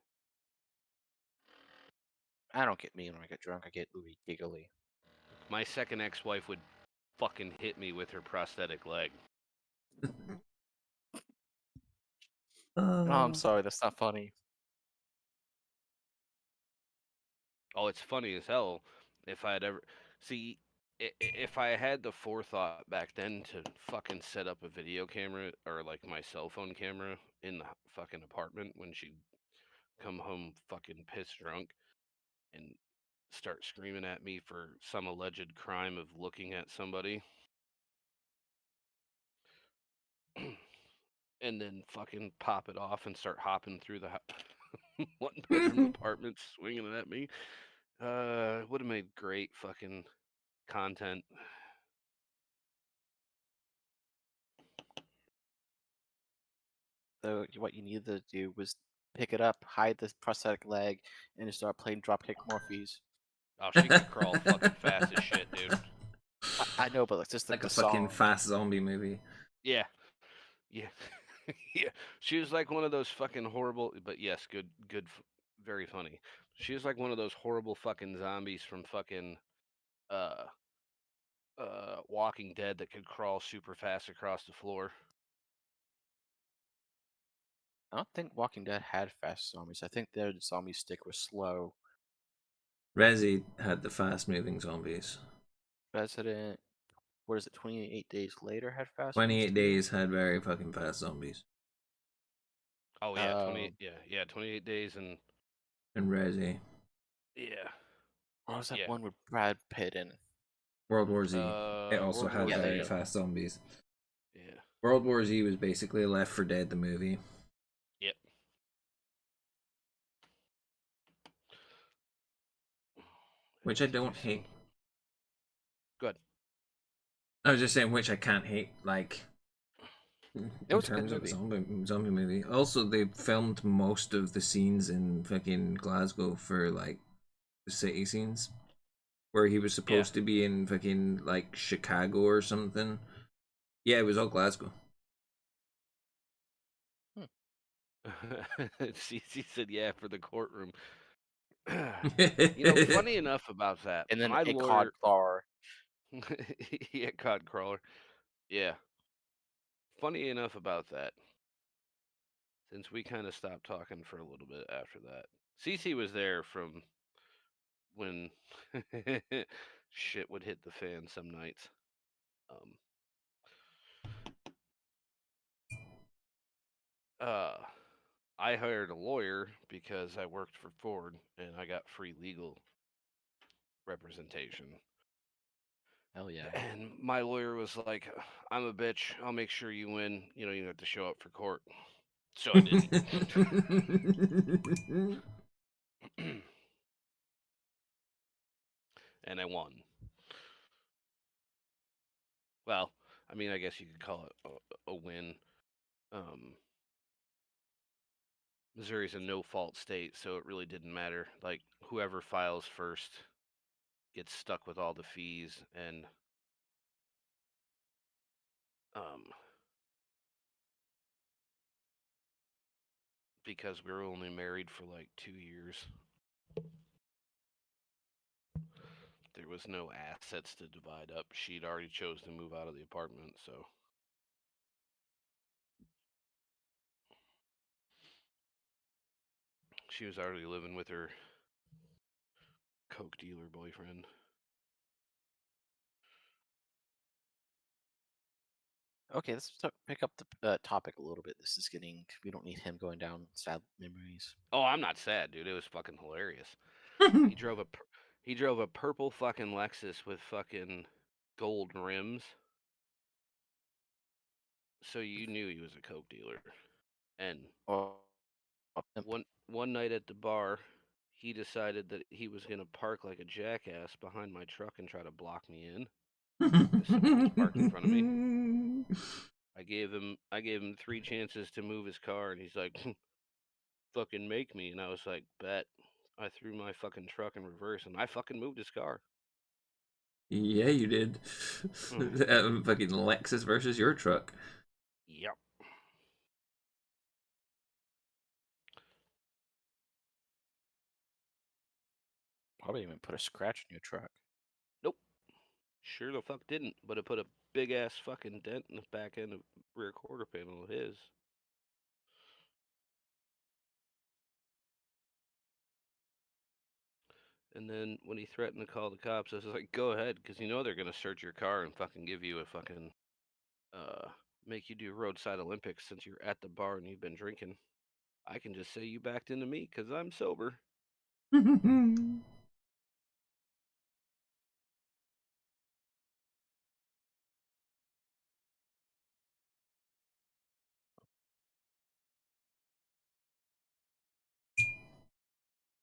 I don't get mean when I get drunk. I get ooey giggly. My second ex-wife would fucking hit me with her prosthetic leg. Oh, I'm Uh, sorry, that's not funny. Oh, it's funny as hell. If I had ever see, if I had the forethought back then to fucking set up a video camera or like my cell phone camera in the fucking apartment when she'd come home fucking pissed drunk and start screaming at me for some alleged crime of looking at somebody, and then fucking pop it off and start hopping through the one bedroom apartment swinging it at me. Would have made great fucking content. So what you needed to do was pick it up, hide the prosthetic leg, and just start playing Dropkick Murphys. Oh, she could crawl fucking fast as shit, dude. I know, but like just like a the fucking song. fast zombie movie. Yeah, yeah, yeah. She was like one of those fucking horrible, but yes, good, very funny. She was like one of those horrible fucking zombies from fucking uh Walking Dead that could crawl super fast across the floor. I don't think Walking Dead had fast zombies. I think their zombie stick was slow. Resi had the fast moving zombies. Resident, what is it? 28 Days Later had fast ones 28 too. Days had very fucking fast zombies. Oh yeah, 28. Um, Yeah, 28 days and And Resi. yeah, what was that yeah. one with Brad Pitt in? World War Z. It also World War had Yeah, there Z. very you go. fast zombies. Yeah. World War Z was basically Left 4 Dead, the movie. Yep. I Which I need to do don't some. hate. Good. I was just saying, which I can't hate, like, It in was a good terms of a movie. zombie movie. Also, they filmed most of the scenes in fucking Glasgow for, like, the city scenes. Where he was Yeah. supposed to be in fucking, like, Chicago or something. Yeah, it was all Glasgow. Cece said, "Yeah, for the courtroom." Yeah, Funny enough about that, And then my a cod lawyer, claw. yeah, cod crawler. Yeah. Funny enough about that, since we kind of stopped talking for a little bit after that. Cece was there from when shit would hit the fan some nights. Um, uh, I hired a lawyer because I worked for Ford and I got free legal representation. Hell yeah. And my lawyer was like, "I'm a bitch. I'll make sure you win. You know, you have to show up for court." So I didn't. And I won. Well, I mean, I guess you could call it a win. Um, Missouri's a no-fault state, so it really didn't matter. Like, whoever files first gets stuck with all the fees, and um, because we were only married for like 2 years, there was no assets to divide up. She'd already chose to move out of the apartment, so she was already living with her coke dealer boyfriend. Okay, let's pick up the topic a little bit. This is getting. We don't need him going down sad memories. Oh, I'm not sad, dude. It was fucking hilarious. He drove a he drove a purple fucking Lexus with fucking gold rims, so you knew he was a coke dealer. And Oh, one night at the bar, he decided that he was gonna park like a jackass behind my truck and try to block me in. Somebody was parked in front of me. I gave him 3 chances to move his car, and he's like, "Fucking make me." And I was like, "Bet." I threw my fucking truck in reverse, and I fucking moved his car. Yeah, you did. Fucking Lexus versus your truck. Yep. probably even put a scratch in your truck. Nope. Sure the fuck didn't, but it put a big ass fucking dent in the back end of rear quarter panel of his. And then when he threatened to call the cops, I was like, "Go ahead, because you know they're gonna search your car and fucking give you a fucking make you do roadside Olympics since you're at the bar and you've been drinking. I can just say you backed into me because I'm sober."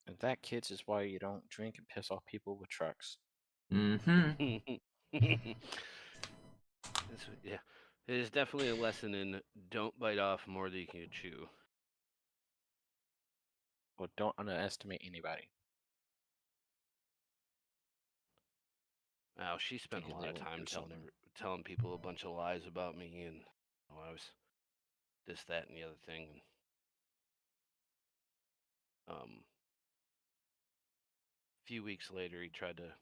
And that, kids, is why you don't drink and piss off people with trucks. Mm-hmm. Yeah, it is definitely a lesson in don't bite off more than you can chew. Well, don't underestimate anybody. Wow, she spent a Thinking lot they of won't time do something. telling people a bunch of lies about me, and I was this, that, and the other thing. A few weeks later, he tried to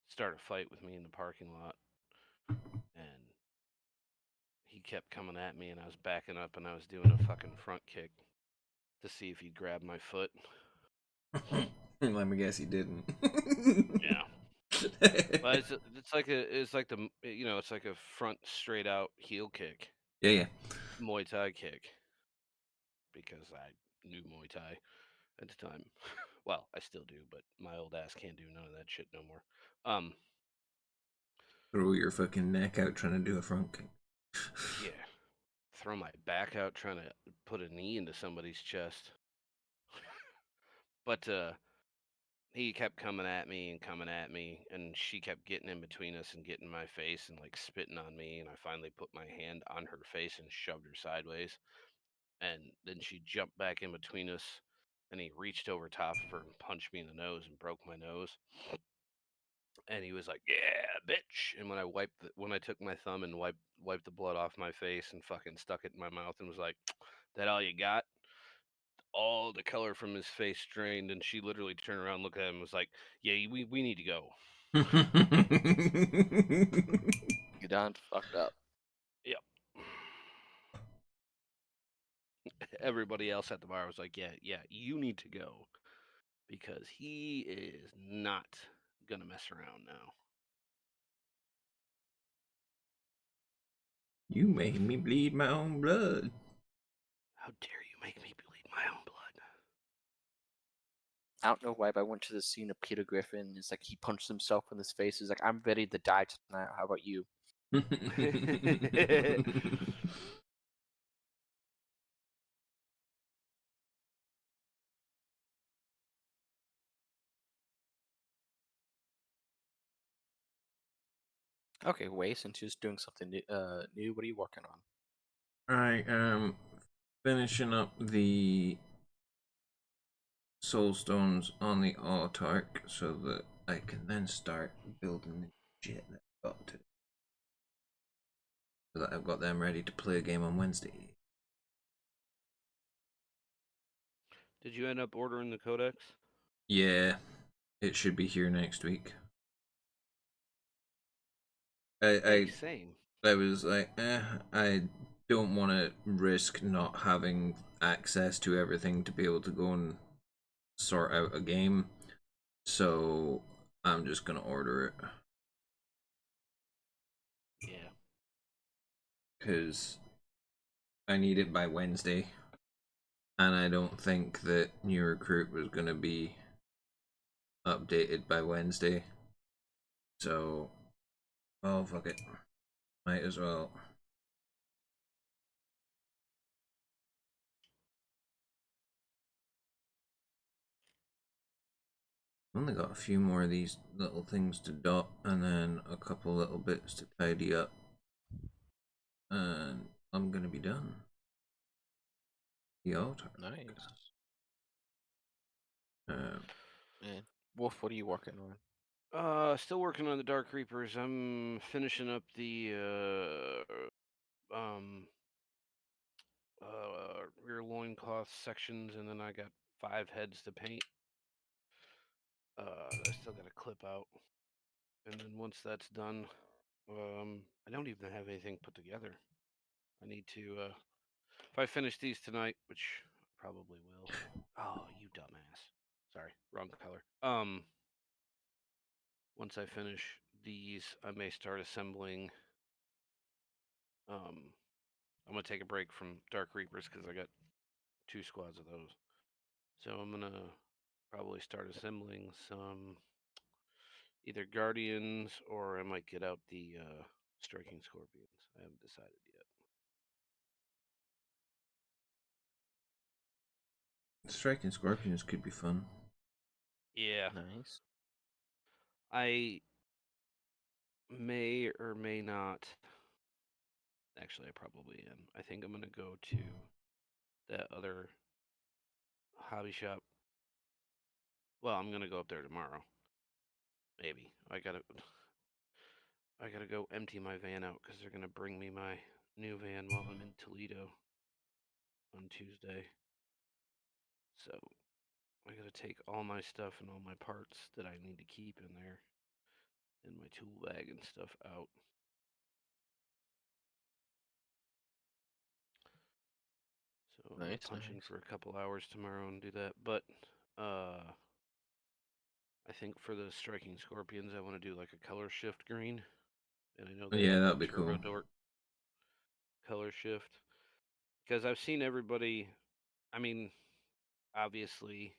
start a fight with me in the parking lot, and he kept coming at me, and I was backing up, and I was doing a fucking front kick to see if he'd grab my foot. Let me guess, he didn't. Yeah. But it's like it's like a front straight out heel kick, Yeah, yeah. Muay Thai kick, because I knew Muay Thai at the time. Well, I still do, but my old ass can't do none of that shit no more. Throw your fucking neck out trying to do a front kick. Yeah, throw my back out trying to put a knee into somebody's chest. But he kept coming at me, and she kept getting in between us and getting in my face and like spitting on me. And I finally put my hand on her face and shoved her sideways. And then she jumped back in between us, and he reached over top of her and punched me in the nose and broke my nose. And he was like, "Yeah, bitch." And when I took my thumb and wiped the blood off my face and fucking stuck it in my mouth and was like, "That all you got?" All the color from his face drained, and she literally turned around, looked at him, and was like, "Yeah, we need to go." You done fucked up. Yep. Everybody else at the bar was like, "Yeah, you need to go because he is not gonna mess around now." You made me bleed my own blood. How dare you make me bleed my own blood? I don't know why, but I went to the scene of Peter Griffin. It's like he punched himself in his face. He's like, I'm ready to die tonight. How about you? Okay, Wei, since you're just doing something new, what are you working on? I am finishing up the soul stones on the autarch so that I can then start building the shit that I've got to. So that I've got them ready to play a game on Wednesday. Did you end up ordering the codex? Yeah, it should be here next week. Hey, I same. I was like, I don't want to risk not having access to everything to be able to go and sort out a game, so I'm just gonna order it. Yeah. Because I need it by Wednesday, and I don't think that New Recruit was gonna be updated by Wednesday. So, oh fuck it, might as well. Only got a few more of these little things to dot, and then a couple little bits to tidy up, and I'm gonna be done. The altar. Nice. Um, And Wolf, what are you working on? Still working on the Dark Reapers. I'm finishing up the rear loincloth sections, and then I got 5 heads to paint. I still got to clip out, and then once that's done, I don't even have anything put together. I need to if I finish these tonight, which I probably will. Oh, you dumbass! Sorry, wrong color. Once I finish these, I may start assembling. I'm gonna take a break from Dark Reapers because I got 2 squads of those. So I'm gonna probably start assembling some either Guardians or I might get out the Striking Scorpions. I haven't decided yet. Striking Scorpions could be fun. Yeah, Nice. I may or may not. Actually, I probably am. I think I'm gonna go to that other hobby shop. Well, I'm gonna go up there tomorrow. Maybe I gotta go empty my van out because they're gonna bring me my new van while I'm in Toledo on Tuesday. So I gotta take all my stuff and all my parts that I need to keep in there and my tool bag and stuff out. So I'm gonna Nice, punch in nice. for a couple hours tomorrow and do that. But I think for the Striking Scorpions, I want to do like a color shift green, and I know they Yeah, have that'd that be Turbo cool. Dork color shift because I've seen everybody. I mean, obviously,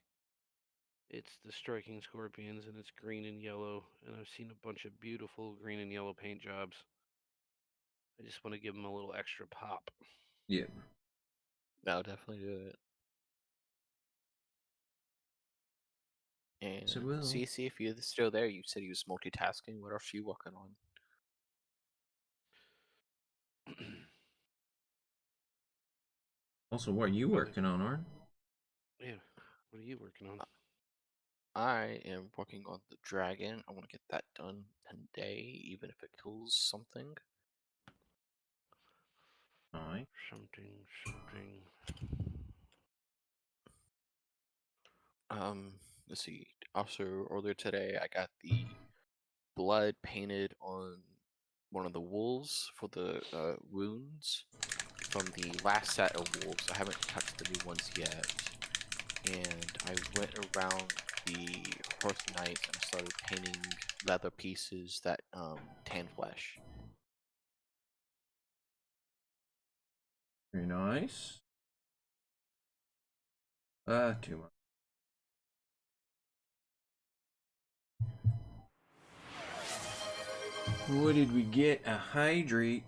it's the Striking Scorpions and it's green and yellow, and I've seen a bunch of beautiful green and yellow paint jobs. I just want to give them a little extra pop. Yeah. I'll definitely do it. And So will. see if you're still there. You said you was multitasking. What else are you working on? Also, what are you working on, Arn? Yeah. What are you working on? I am working on the dragon. I want to get that done today, even if it kills something. Alright. Something. Let's see. Also, earlier today, I got the blood painted on one of the wolves for the wounds from the last set of wolves. I haven't touched the new ones yet. And I went around the Hearth Knights and I started painting leather pieces that tan flesh. Very nice. Too much. What did we get? A hydrate.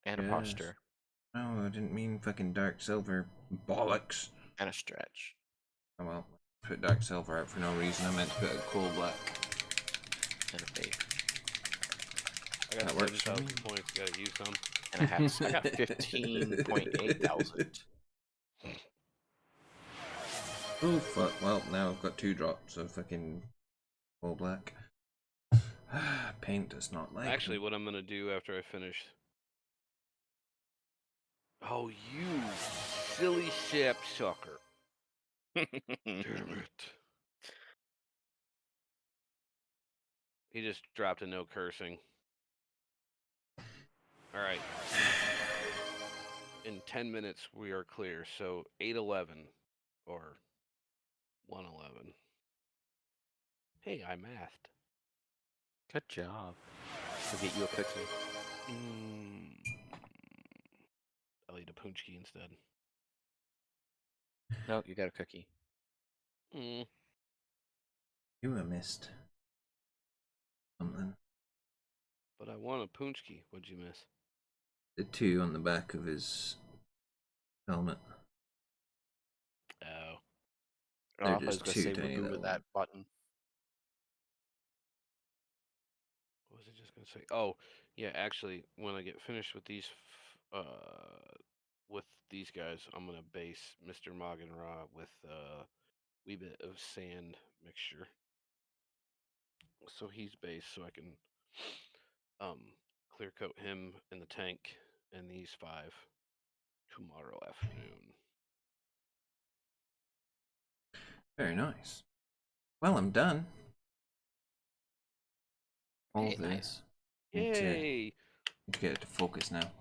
And a Yes. posture. Oh, I didn't mean fucking dark silver. Bollocks. And a stretch. Oh well, put dark silver out for no reason. I meant to put a coal black. And a fade. I got That works for 7,000 me. points. Gotta use some. And I got 15.8 thousand. Oh fuck, well now I've got 2 drops of fucking coal black. Paint does not like Actually, me. what I'm gonna do after I finish. Oh, you silly sapsucker. Damn it. He just dropped a no cursing. Alright. In 10 minutes, we are clear. So 8:11 or 1:11. Hey, I mathed. Good job. We'll get you a cookie. I'll eat a punchki instead. No, you got a cookie. Mm. You have missed something. But I want a punchki. What'd you miss? The 2 on the back of his helmet. Oh. They're I was just gonna too say tiny, remove though. that button. What was I just gonna say? Oh, yeah. Actually, when I get finished with these, guys, I'm gonna base Mr. Moggen Raw with a wee bit of sand mixture. So he's based, so I can clear coat him in the tank and these 5 tomorrow afternoon. Very nice. Well, I'm done. Hey, nice. Need to Yay! get it to focus now.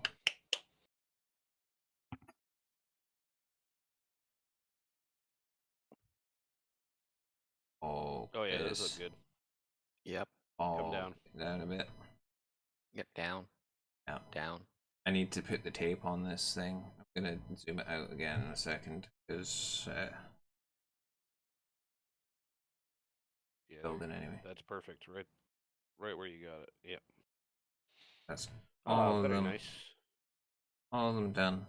Oh yeah, those look good. Yep. Come down. Down a bit. Get down. Yeah. Down. I need to put the tape on this thing. I'm gonna zoom it out again in a second because Yeah, building anyway. that's perfect. Right where you got it. Yep. That's all of very them. nice. All of them done.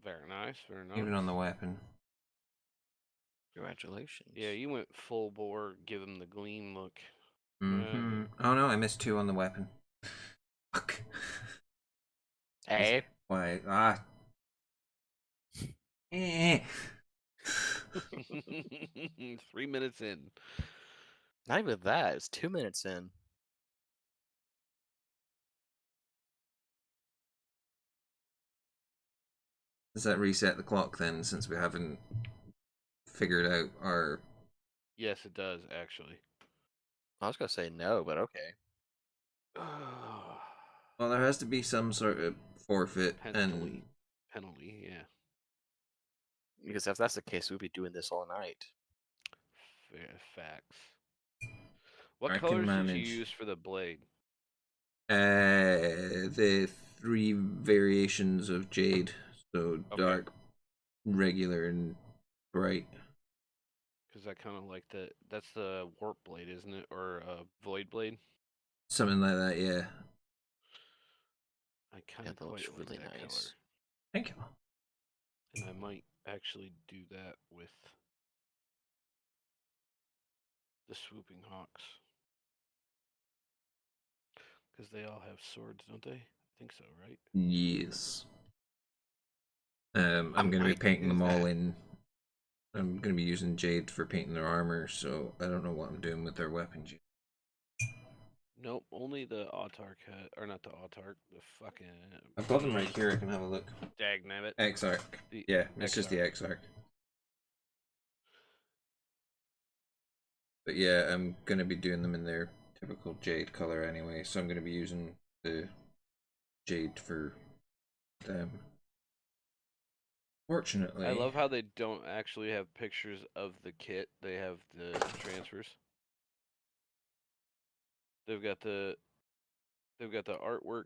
Very nice. Very nice. Even on the weapon. Congratulations. Yeah, you went full bore. Give him the gleam look. Oh no, I missed 2 on the weapon. Fuck. Hey. Why? Ah. Eh. 3 minutes in. Not even that. It's 2 minutes in. Does that reset the clock then, since we haven't figured out our... Yes, it does actually. I was gonna say no, but okay. Well, there has to be some sort of forfeit and... Penalty, yeah. Because if that's the case, we'd be doing this all night. Facts. What I can colors did you manage. use for the blade? The 3 variations of jade. So Okay. dark, regular, and bright. Because I kind of like that. That's the warp blade, isn't it? Or void blade? Something like that, yeah. I kind of that looks quite like really that color. nice. Thank you. And I might actually do that with the swooping hawks. Because they all have swords, don't they? I think so, right? Yes. I'm going to be might painting do them all that. in. I'm going to be using jade for painting their armor, so I don't know what I'm doing with their weapons yet. Nope, only the Autark had, or not the Autark, the fucking... I've got them right here, I can have a look. Dagnabbit. Exarch. Yeah, it's just the Exarch. But yeah, I'm going to be doing them in their typical jade color anyway, so I'm going to be using the jade for them. Fortunately... I love how they don't actually have pictures of the kit. They have the transfers. They've got the artwork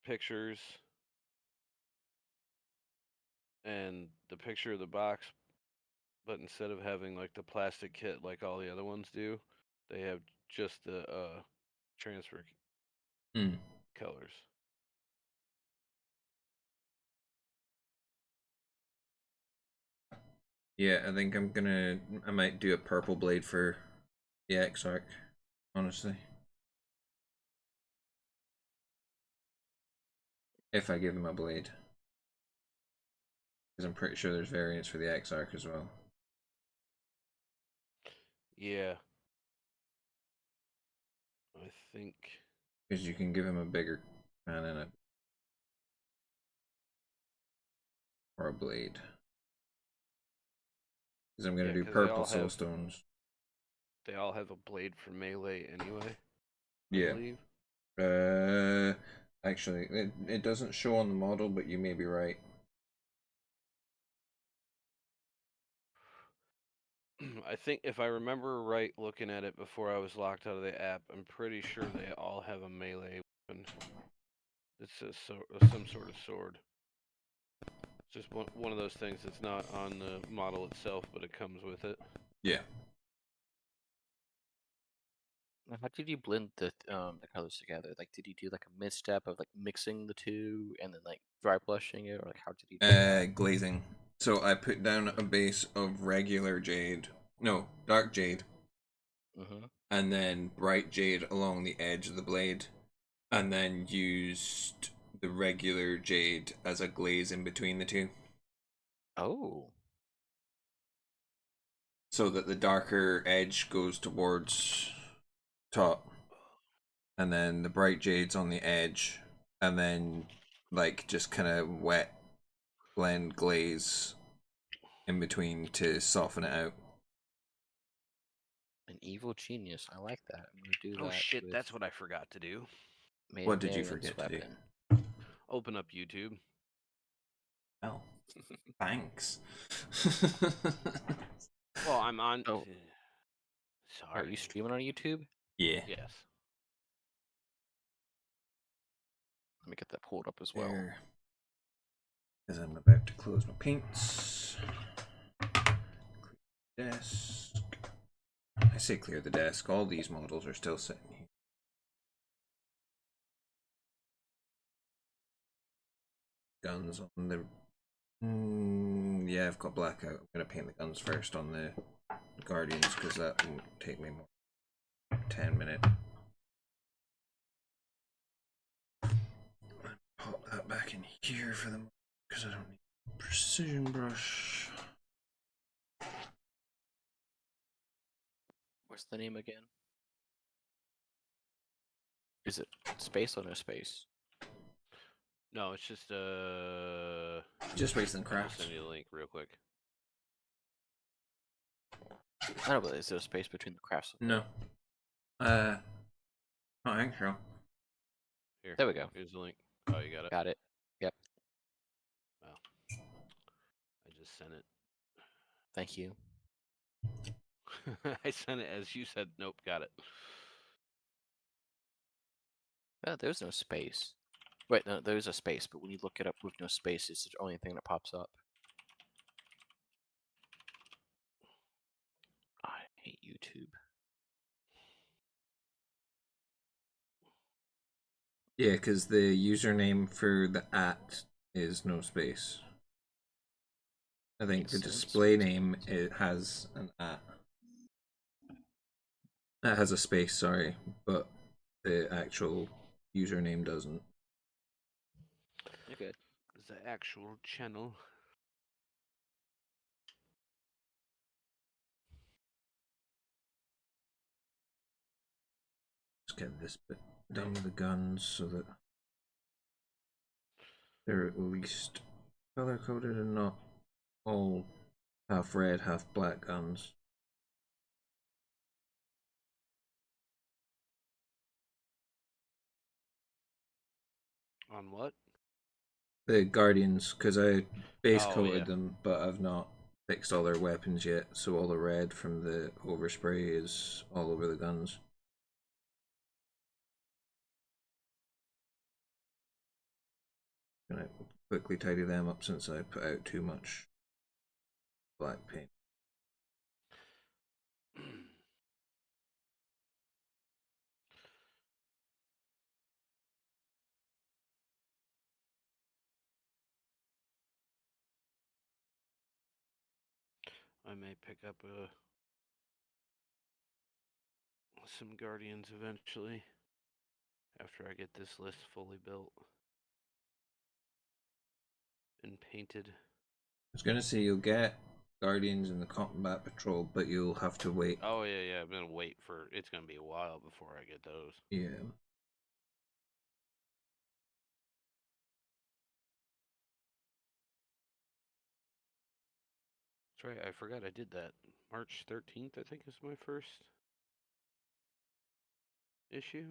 pictures and the picture of the box, but instead of having like the plastic kit like all the other ones do, they have just the transfer Hmm. colors. Yeah, I think I might do a purple blade for the X-Arc, honestly. If I give him a blade. Because I'm pretty sure there's variants for the X-Arc as well. Yeah. I think. Because you can give him a bigger cannon or a blade. Because I'm going to Yeah, do 'cause they purple all soul have stones. they all have a blade for melee anyway. I Yeah. believe. Actually, it doesn't show on the model, but you may be right. I think if I remember right, looking at it before I was locked out of the app, I'm pretty sure they all have a melee weapon. It's some sort of sword. It's just one of those things that's not on the model itself, but it comes with it. Yeah. Now, how did you blend the colors together? Like, did you do like a misstep of like mixing the two and then like dry blushing it, or like how did you do that? Glazing. So I put down a base of regular jade. No, dark jade. Mm-hmm. And then bright jade along the edge of the blade. And then used the regular jade as a glaze in between the two. Oh, So that the darker edge goes towards top. And then the bright jade's on the edge. And then, like, just kind of wet blend glaze in between to soften it out. an evil genius. I like that. I'm gonna do Oh that shit, with that's what I forgot to do. What did you Marian's forget to do? weapon. Open up YouTube. Oh, thanks. Well, I'm on. Oh, are Sorry. you streaming on YouTube? Yeah. Yes. Let me get that pulled up as well. There. As I'm about to close my paints. Clear desk. I say clear the desk. All these models are still sitting here. Guns on the. Yeah, I've got blackout. I'm gonna paint the guns first on the Guardians because that won't take me more than 10 minutes. Pop that back in here for them because I don't need a precision brush. What's the name again? Is it space or no space? No, it's just Just Wasteland I'll Craft. send you the link real quick. I don't know, but is there a space between the crafts? No. I think so. Here. There we go. Here's the link. Oh, you got it. Got it. Yep. Wow. I just sent it. Thank you. I sent it as you said. Nope, got it. Oh, there's no space. Wait, no, there's a space, but when you look it up with no space, it's the only thing that pops up. I hate YouTube. Yeah, because the username for the @ is no space. I think Makes the sense. display name it has an @ That has a space, sorry, but the actual username doesn't. You're good. The actual channel. Let's get this bit done with the guns so that they're at least color coded and not all half red, half black guns. On what? The Guardians, because I base Oh, coated yeah. them, but I've not fixed all their weapons yet, so all the red from the overspray is all over the guns. Gonna quickly tidy them up since I put out too much black paint. I may pick up some Guardians eventually after I get this list fully built and painted. I was gonna say you'll get Guardians in the Combat Patrol, but you'll have to wait. Oh yeah, I'm gonna wait for. It's gonna be a while before I get those. Yeah. That's right. I forgot I did that. March 13th, I think, is my first issue.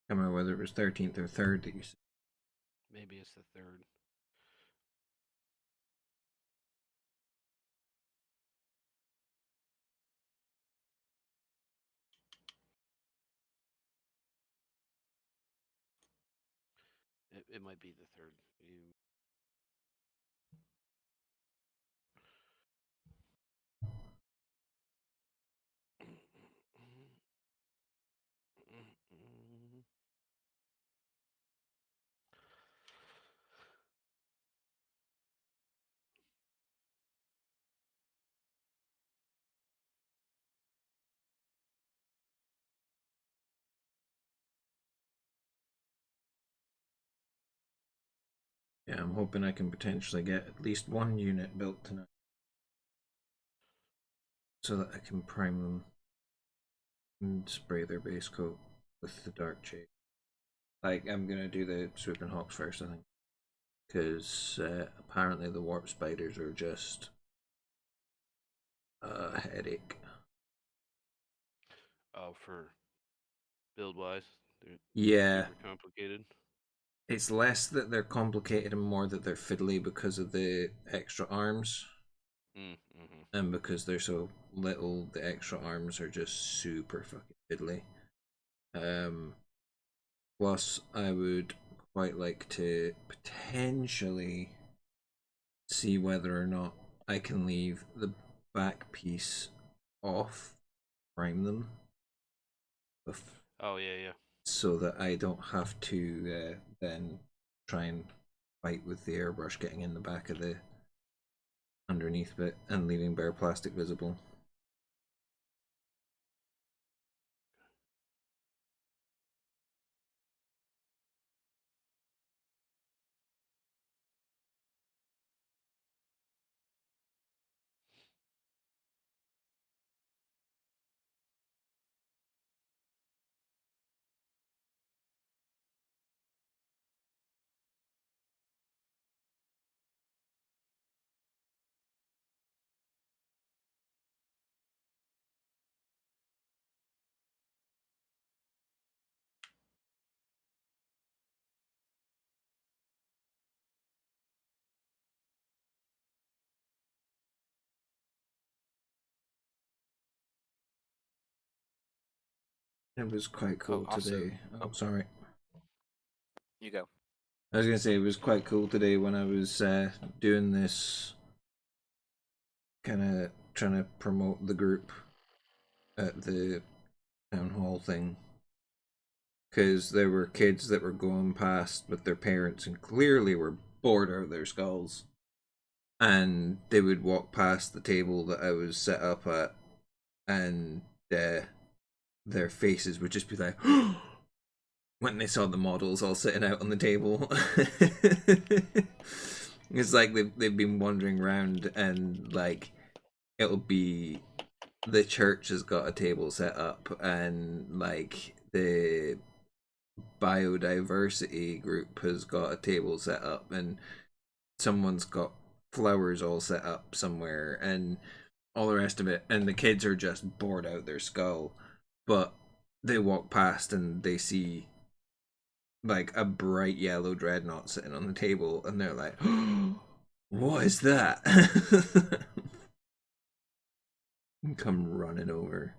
I can't remember whether it was 13th or 3rd that you said. Maybe it's the 3rd. It might be the 3rd. Yeah, I'm hoping I can potentially get at least one unit built tonight, so that I can prime them and spray their base coat with the dark shade. Like, I'm gonna do the Swooping Hawks first, I think, because apparently the warp spiders are just a headache. Oh, for build wise, they're Yeah, super complicated. it's less that they're complicated and more that they're fiddly because of the extra arms. Mm-hmm. And because they're so little, the extra arms are just super fucking fiddly. Plus, I would quite like to potentially see whether or not I can leave the back piece off, prime them, Oh yeah. so that I don't have to then try and fight with the airbrush getting in the back of the underneath bit and leaving bare plastic visible. It was quite cool also- today. Oh, sorry. You go. I was gonna say it was quite cool today when I was doing this, kind of trying to promote the group at the town hall thing, because there were kids that were going past with their parents and clearly were bored out of their skulls, and they would walk past the table that I was set up at, and their faces would just be like when they saw the models all sitting out on the table. It's like they've been wandering around, and like it'll be the church has got a table set up, and like the biodiversity group has got a table set up, and someone's got flowers all set up somewhere, and all the rest of it, and the kids are just bored out their skull, but they walk past and they see like a bright yellow dreadnought sitting on the table, and they're like, what is that? And come running over.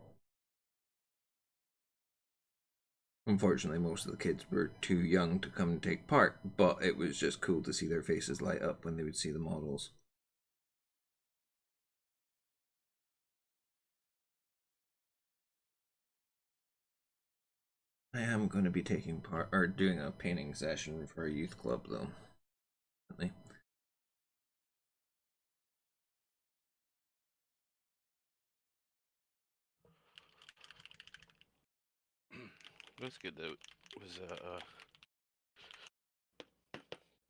Unfortunately, most of the kids were too young to come and take part, but it was just cool to see their faces light up when they would see the models. I am going to be taking part, or doing a painting session for a youth club, though. That's good though. It was a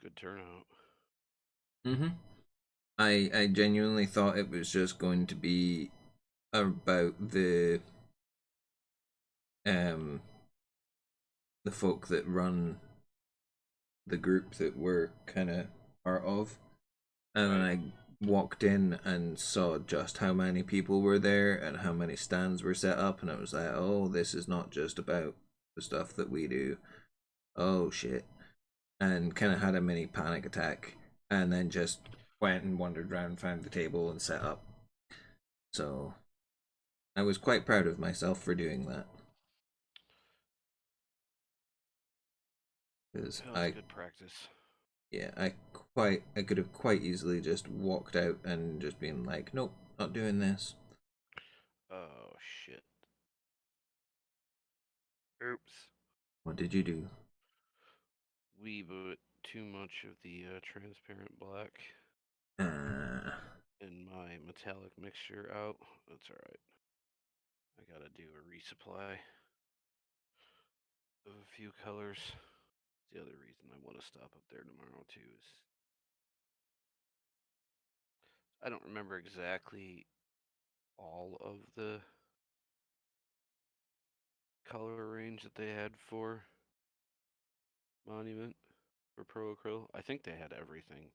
good turnout. Mm-hmm. I genuinely thought it was just going to be about um the folk that run the group that we're kind of part of, and then Right. I walked in and saw just how many people were there and how many stands were set up, and I was like, oh, this is not just about the stuff that we do. Oh shit. And kind of had a mini panic attack, and then just went and wandered around, found the table, and set up. So I was quite proud of myself for doing that. Because Well, it's good practice. yeah, I could have quite easily just walked out and just been like, nope, not doing this. Oh shit. Oops. What did you do? We put too much of the transparent black in my metallic mixture out. That's alright. I gotta do a resupply of a few colors. The other reason I want to stop up there tomorrow too is I don't remember exactly all of the color range that they had for Monument for Pro Acryl. I think they had everything.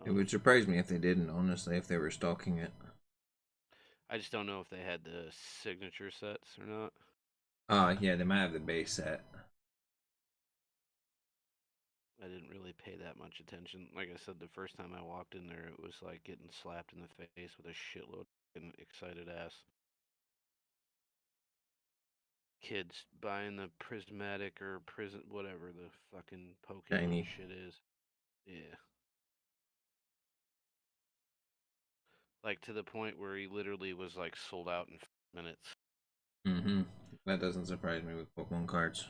It would surprise me if they didn't, honestly, if they were stalking it. I just don't know if they had the signature sets or not. Yeah, they might have the base set. I didn't really pay that much attention. Like I said, the first time I walked in there, it was like getting slapped in the face with a shitload of excited ass kids buying the prismatic or prism, whatever the fucking Pokemon Shiny. shit is. Yeah. Like to the point where he literally was like sold out in minutes. Mm-hmm. That doesn't surprise me with Pokemon cards.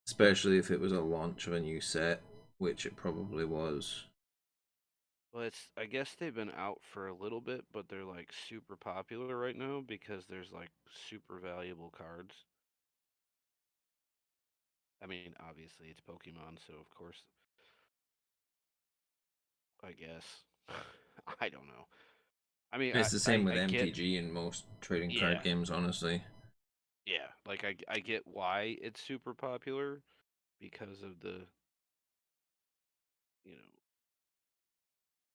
Especially if it was a launch of a new set, which it probably was. Well, I guess they've been out for a little bit, but they're like super popular right now because there's like super valuable cards. I mean, obviously it's Pokemon, so of course, I guess. I don't know. I mean, It's the same with I get, MTG and most trading card yeah, games, honestly. yeah. Like I get why it's super popular because of the, you know,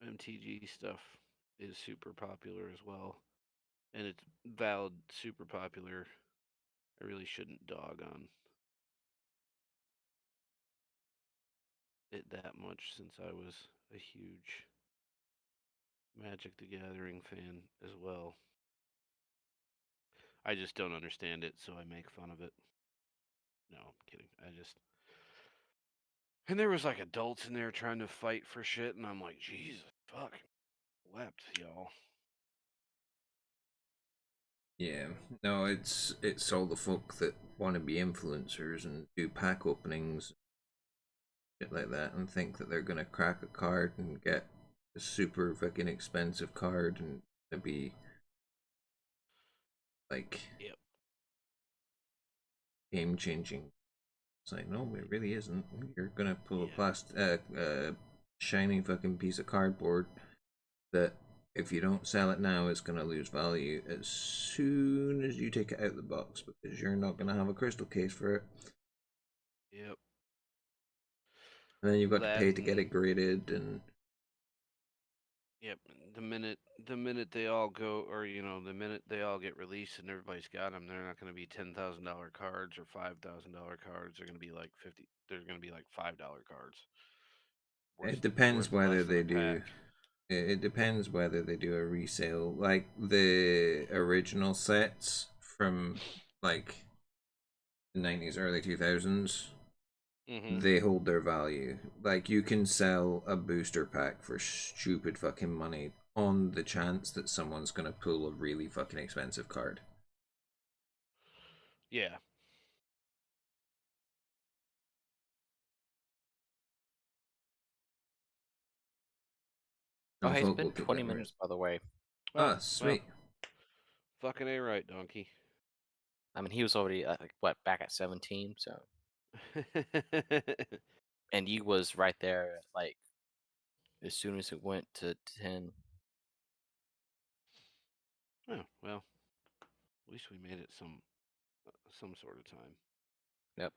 MTG stuff is super popular as well, and it's valid super popular. I really shouldn't dog on it that much since I was a huge Magic the Gathering fan as well. I just don't understand it, so I make fun of it. No, I'm kidding. And there was like adults in there trying to fight for shit, and I'm like, Jesus, fuck, wept, y'all. Yeah. No, it's all the folk that want to be influencers and do pack openings, shit like that, and think that they're gonna crack a card and get a super fucking expensive card and to be like Yep. game changing. It's like, no, it really isn't. You're gonna pull a Yeah. shiny fucking piece of cardboard that if you don't sell it now, it's gonna lose value as soon as you take it out of the box because you're not gonna have a crystal case for it. Yep. And then you've got to That pay to get and it graded and yep. The minute they all go, or the minute they all get released and everybody's got them, they're not going to be $10,000 cards or $5,000 cards. They're going to be like 50. They're going to be like $5 cards. it Worth depends worth whether less than they a pack. do it depends whether they do a resale. Like the original sets from like the 90s, early 2000s, Mm-hmm. they hold their value. Like you can sell a booster pack for stupid fucking money on the chance that someone's gonna pull a really fucking expensive card. Yeah. Oh, And hey, it's folk been will take 20 that risk. minutes, by the way. Ah, sweet. Fucking A right, donkey. I mean, he was already back at 17, so and you was right there like as soon as it went to 10. Oh, well, at least we made it some sort of time. Yep.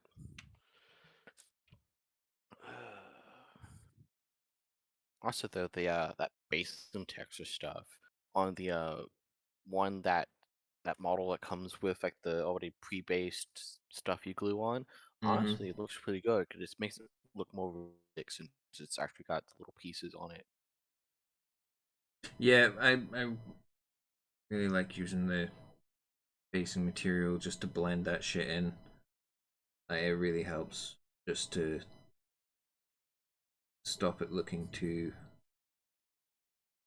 Also, though, the that base in Texas stuff on the one that model that comes with like the already pre-based stuff you glue on, honestly, it looks pretty good because it makes it look more realistic since it's actually got the little pieces on it. Yeah, I really like using the basing material just to blend that shit in. It really helps just to stop it looking too,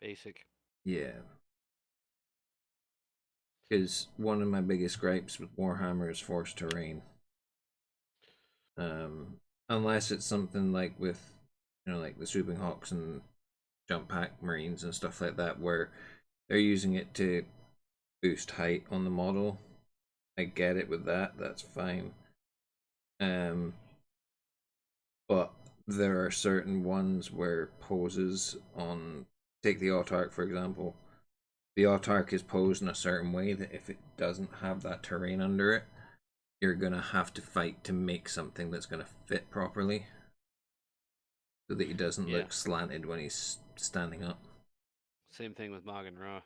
Basic. yeah. Because one of my biggest gripes with Warhammer is forced terrain. Unless it's something like with, like the Swooping Hawks and Jump Pack Marines and stuff like that, where they're using it to boost height on the model. I get it with that, that's fine. But there are certain ones where poses on, take the Autark for example, the Autark is posed in a certain way that if it doesn't have that terrain under it, you're gonna have to fight to make something that's gonna fit properly, so that he doesn't Yeah. look slanted when he's standing up. Same thing with Morgan Raw.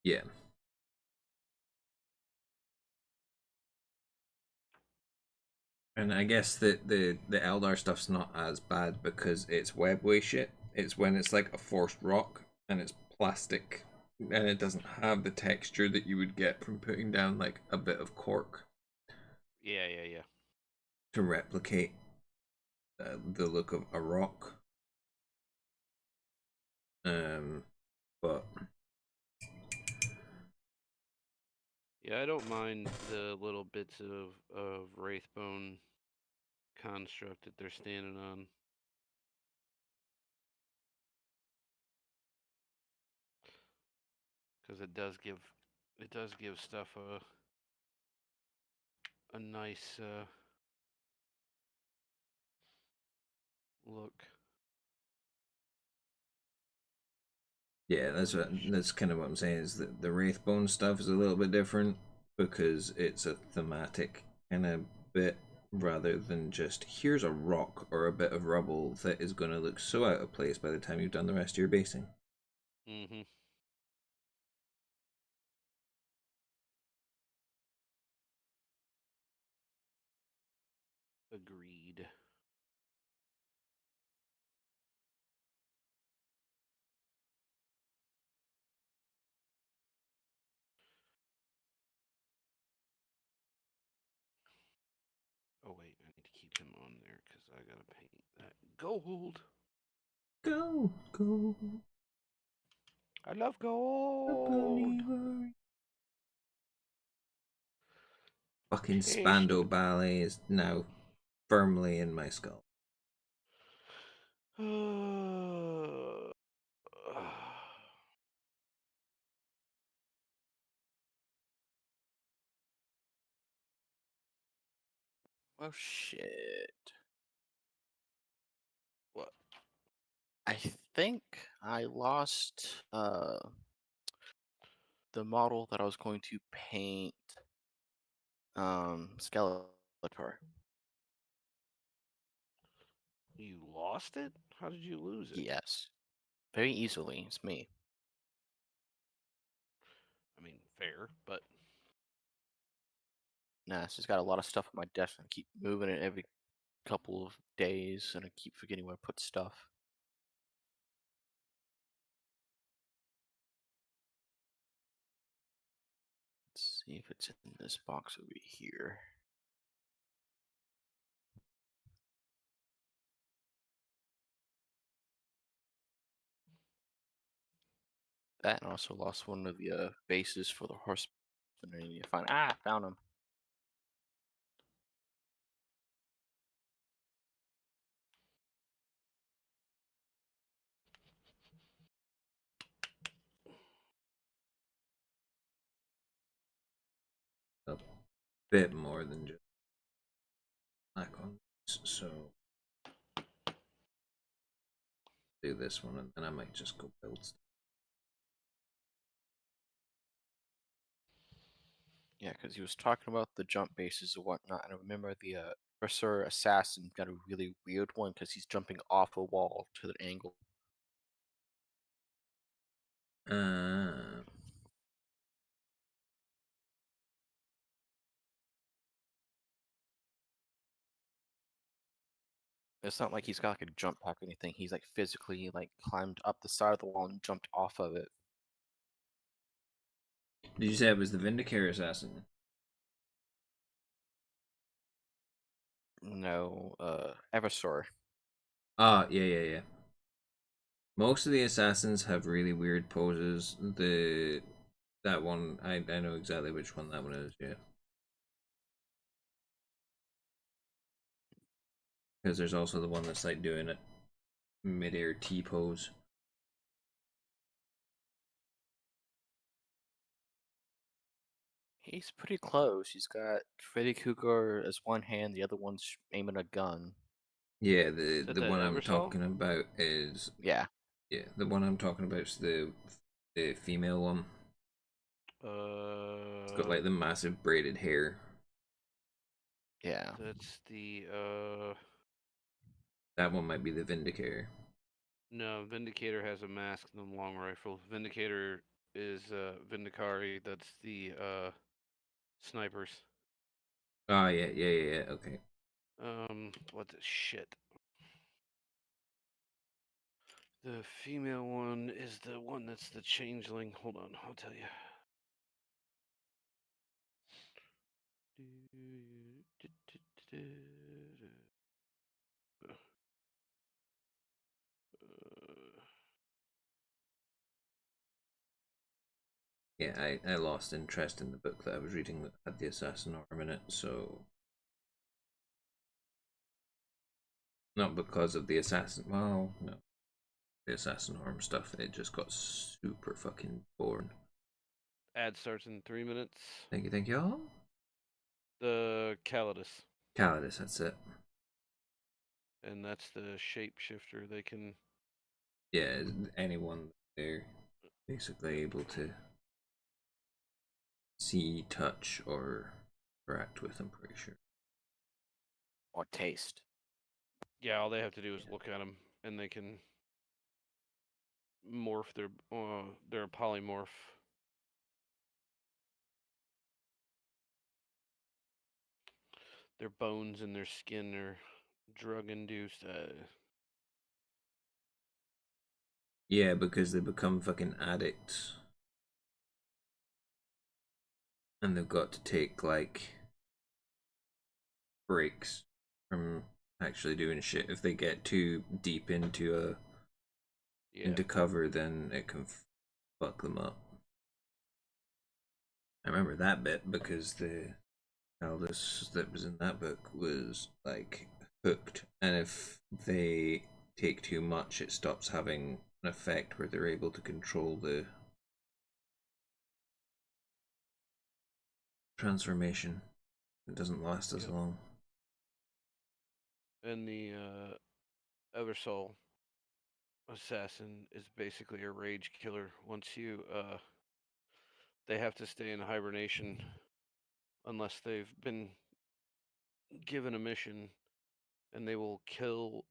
Yeah. And I guess that the Eldar stuff's not as bad because it's webway shit. It's when it's like a forced rock and it's plastic and it doesn't have the texture that you would get from putting down like a bit of cork Yeah. to replicate the look of a rock. But Yeah, I don't mind the little bits of Wraithbone construct that they're standing on. Because it does give stuff a nice look. yeah, that's kind of what I'm saying is that the Wraithbone stuff is a little bit different because it's a thematic kind of bit rather than just here's a rock or a bit of rubble that is going to look so out of place by the time you've done the rest of your basing. Mm-hmm. Agreed. Oh wait, I need to keep him on there because I gotta paint that gold. Go, I love gold. fucking Tasty. Spando Ballet is now firmly in my skull. Oh shit. What? I think I lost the model that I was going to paint Skeletor. You lost it? How did you lose it? Yes. Very easily. It's me. I mean, fair, but Nah, it's just got a lot of stuff on my desk and I keep moving it every couple of days and I keep forgetting where I put stuff. Let's see if it's in this box over here. That and also lost one of the bases for the horse. I need to find. Found him. a bit more than just black on this, so do this one and then I might just go build stuff. Yeah, because he was talking about the jump bases and whatnot, and I remember the Professor Assassin got a really weird one because he's jumping off a wall to the angle. It's not like he's got like a jump pack or anything. He's like physically like climbed up the side of the wall and jumped off of it. Did you say it was the Vindicator Assassin? No, Eversor. Ah, yeah. Most of the assassins have really weird poses. That one, I know exactly which one that one is, yeah. Because there's also the one that's like doing a mid-air T pose. He's pretty close. He's got Freddy Krueger as one hand, the other one's aiming a gun. Yeah, Is that the one I'm Eversol? talking about is Yeah. the one I'm talking about is the female one. It's got like the massive braided hair. Yeah. That's the That one might be the Vindicator. No, Vindicator has a mask and a long rifle. Vindicator is Vindicari. That's the snipers. Oh yeah. Okay. What the shit? The female one is the one that's the changeling. Hold on, I'll tell you. Yeah, I lost interest in the book that I was reading that had the assassin arm in it, so not because of the assassin. Well, no, the assassin arm stuff. It just got super fucking boring. Ad starts in 3 minutes. Thank you all. The Calidus. Calidus, that's it. And that's the shapeshifter. They can. Yeah, anyone they're basically able to see, touch, or interact with, I'm pretty sure. Or taste. Yeah, all they have to do is look at them, and they can morph their polymorph. Their bones and their skin are drug induced. Yeah, because they become fucking addicts. And they've got to take, like, breaks from actually doing shit. If they get too deep into into cover, then it can fuck them up. I remember that bit because the eldest that was in that book was like hooked, and if they take too much, it stops having an effect where they're able to control the transformation. It doesn't last as long. And the Eversoul assassin is basically a rage killer. Once you they have to stay in hibernation unless they've been given a mission, and they will kill.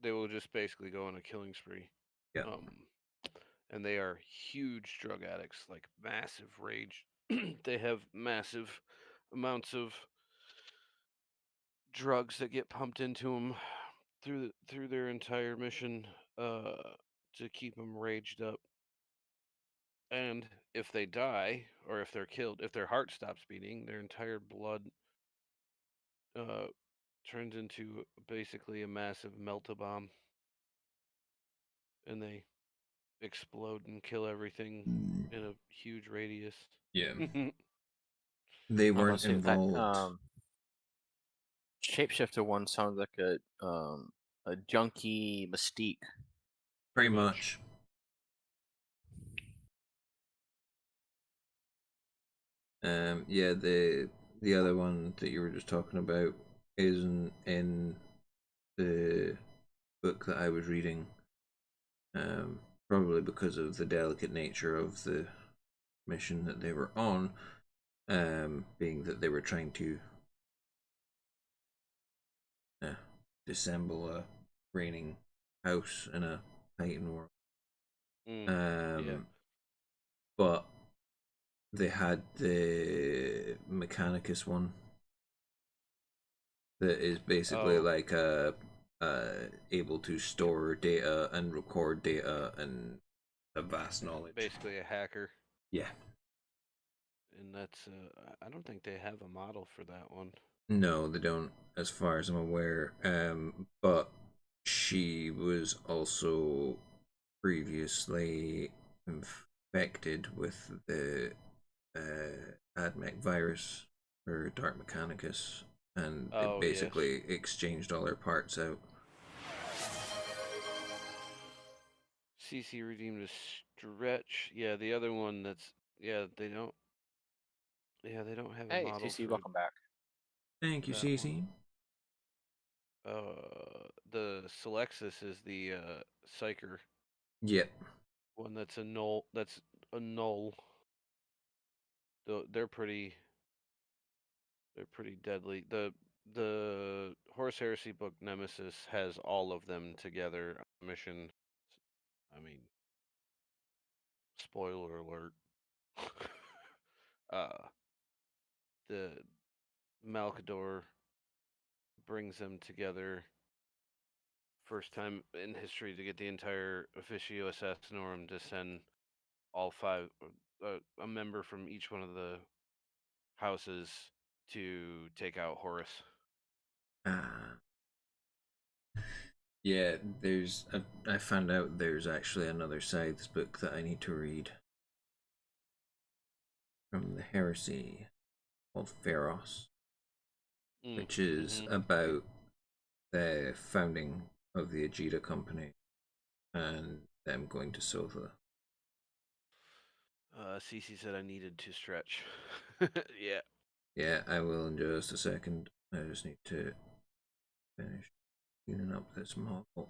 They will just basically go on a killing spree. Yeah. And they are huge drug addicts, like massive rage. They have massive amounts of drugs that get pumped into them through their entire mission to keep them raged up. And if they die, or if they're killed, if their heart stops beating, their entire blood turns into basically a massive melt-a-bomb, and they explode and kill everything in a huge radius. Yeah. They I was weren't gonna say that involved. shapeshifter one sounds like a junky Mystique. Pretty much. Yeah, the other one that you were just talking about isn't in the book that I was reading. Probably because of the delicate nature of the mission that they were on, being that they were trying to disassemble a reigning house in a Titan world. Yeah. But they had the Mechanicus one that is basically Oh. like able to store data and record data and a vast knowledge. Basically a hacker. Yeah. And that's I don't think they have a model for that one. No, they don't, as far as I'm aware. But she was also previously infected with the AdMech virus for Dark Mechanicus, and it Oh, yes. basically exchanged all her parts out. CC redeemed a stretch. Yeah, the other one that's they don't. Yeah, they don't have a Hey, model CC, for welcome back. Thank you, that Cece. one. The Selexis is the Psyker Yep. one. That's a null. That's a null. They're pretty. They're pretty deadly. The Horus Heresy book Nemesis has all of them together on a mission. I mean, spoiler alert. uh, the Malkador brings them together. First time in history to get the entire Officio Assassinorum to send all five, a member from each one of the houses to take out Horus. Ah. Yeah, I found out there's actually another Scythes book that I need to read from the Heresy called Pharos, which is about the founding of the Ajita Company and them going to Sotha. Cece said I needed to stretch. Yeah. Yeah, I will in just a second. I just need to finish cleaning up this model.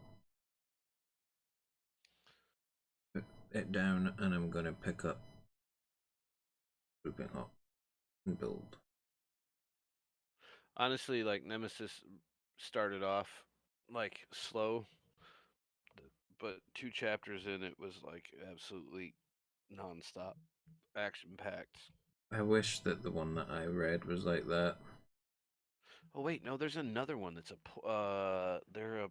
Put it down, and I'm going to pick up grouping up and build. Honestly, like Nemesis started off like slow, but 2 chapters in it was like absolutely nonstop, action packed. I wish that the one that I read was like that. Oh wait, no, there's another one that's they're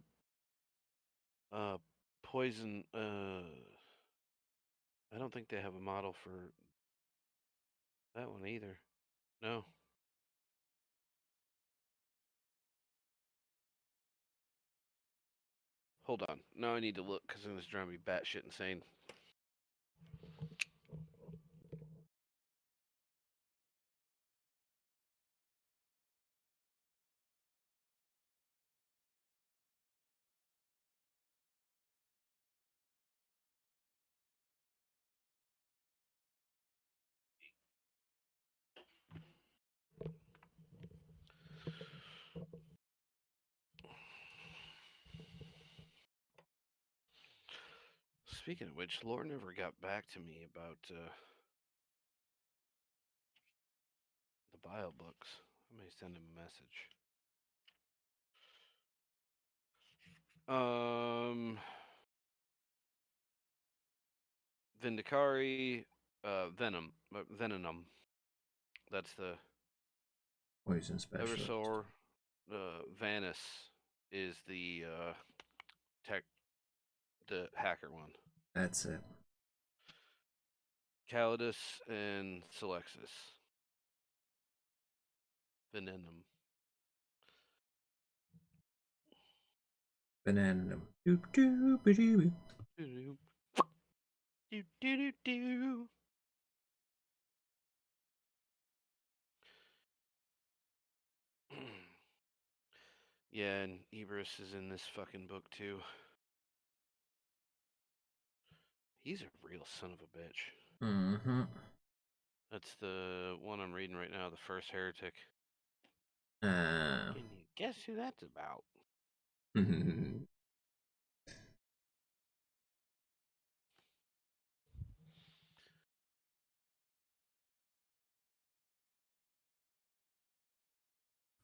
a poison. I don't think they have a model for that one either. No. Hold on. Now I need to look because it's driving me batshit insane. Speaking of which, Lore never got back to me about the bio books. I may send him a message. Vindicari, Venenum. That's the Poison specialist. Eversor. Vanis is tech, the hacker one. That's it. Calidus and Selexis. Venenum. Banana. Doop doop doop. Do do do do. Yeah, and Ibris is in this fucking book too. He's a real son of a bitch. Mm-hmm. That's the one I'm reading right now, The First Heretic. Ah. Can you guess who that's about?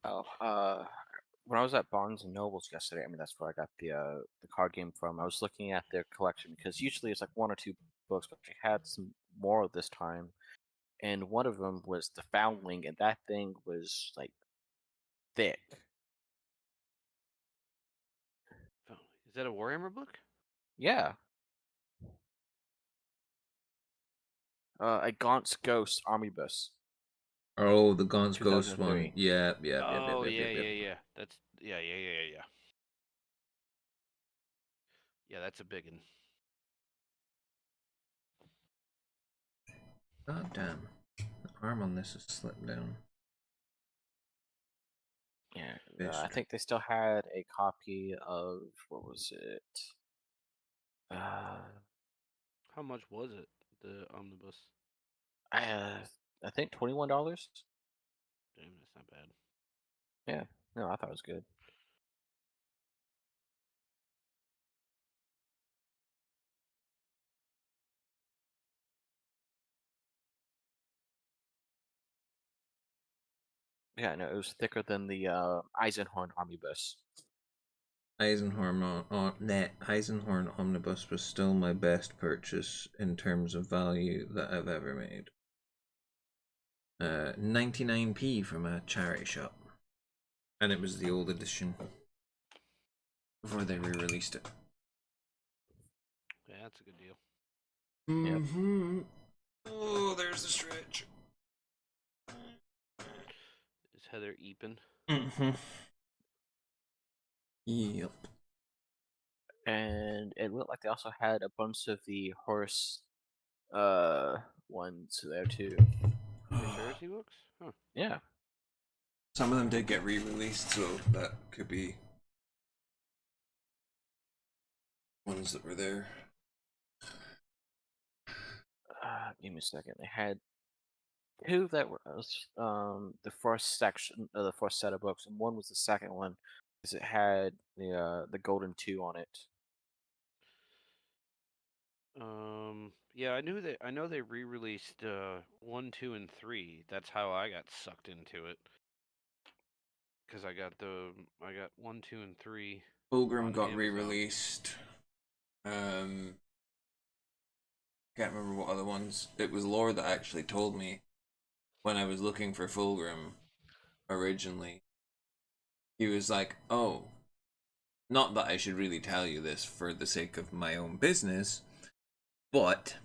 Oh, when I was at Barnes and Nobles yesterday, I mean that's where I got the card game from. I was looking at their collection because usually it's like one or two books, but they had some more this time, and one of them was the Foundling, and that thing was like thick. Oh, is that a Warhammer book? Yeah. A Gaunt's Ghost Omnibus, Oh, the Gaunt's Ghost one. 2003. Yep. Oh, yeah. That's yeah. Yeah, that's a big one. God damn. The arm on this has slipped down. Yeah, I Fist. think they still had a copy of what was it? Uh, How much was it? The omnibus. I think $21. Damn, that's not bad. Yeah, no, I thought it was good. Yeah, no, it was thicker than the Eisenhorn Omnibus. Eisenhorn Omnibus was still my best purchase in terms of value that I've ever made. 99p from a charity shop. And it was the old edition. Before they re-released it. Yeah, that's a good deal. Mm-hmm. Oh, there's the stretch. Is Heather Eepin? Mm-hmm. Yep. And it looked like they also had a bunch of the horse ones there too. Horse Heresy books? Huh. Yeah. Some of them did get re-released, so that could be ones that were there. Give me a second. They had two that were the first section of the first set of books, and one was the second one, because it had the Golden Two on it. Yeah, I know they re-released 1, 2, and 3. That's how I got sucked into it. Cause I got 1, 2, and 3. Fulgrim on got Amazon. re-released. Can't remember what other ones. It was Lore that actually told me when I was looking for Fulgrim originally. He was like, "Oh, not that I should really tell you this for the sake of my own business, but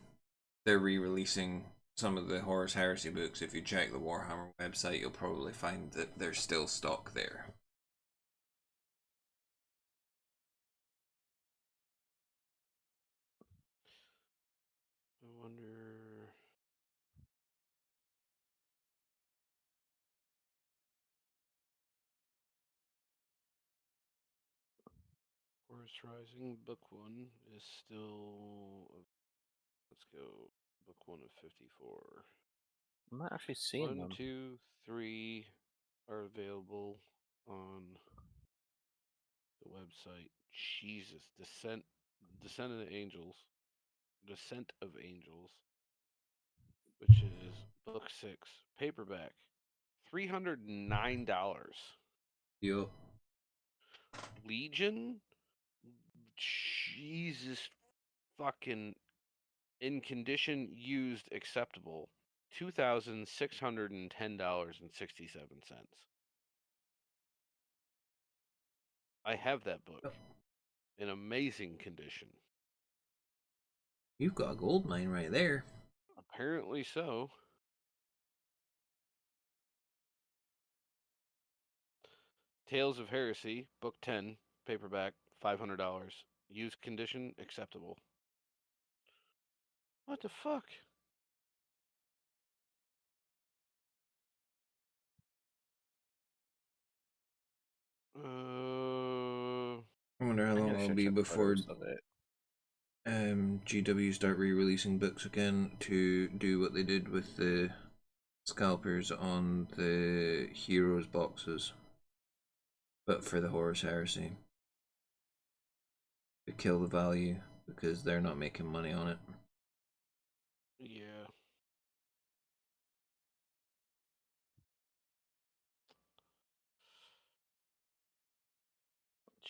they're re-releasing some of the Horus Heresy books. If you check the Warhammer website, you'll probably find that there's still stock there." I wonder. Horus Rising book 1 is still. Let's go. Book 1 of 54. I'm not actually seeing 1, them. 2, 3 are available on the website. Jesus, Descent of the Angels, Descent of Angels, which is book 6, paperback, $309. Yup. Legion, Jesus, fucking in condition, used, acceptable, $2,610.67. I have that book in amazing condition. You've got a gold mine right there. Apparently so. Tales of Heresy, Book 10, paperback, $500. Used condition, acceptable. What the fuck? I wonder how I long gotta it'll show be some before photos of it. GW start re-releasing books again to do what they did with the scalpers on the heroes boxes, but for the Horus Heresy. To kill the value because they're not making money on it. Yeah.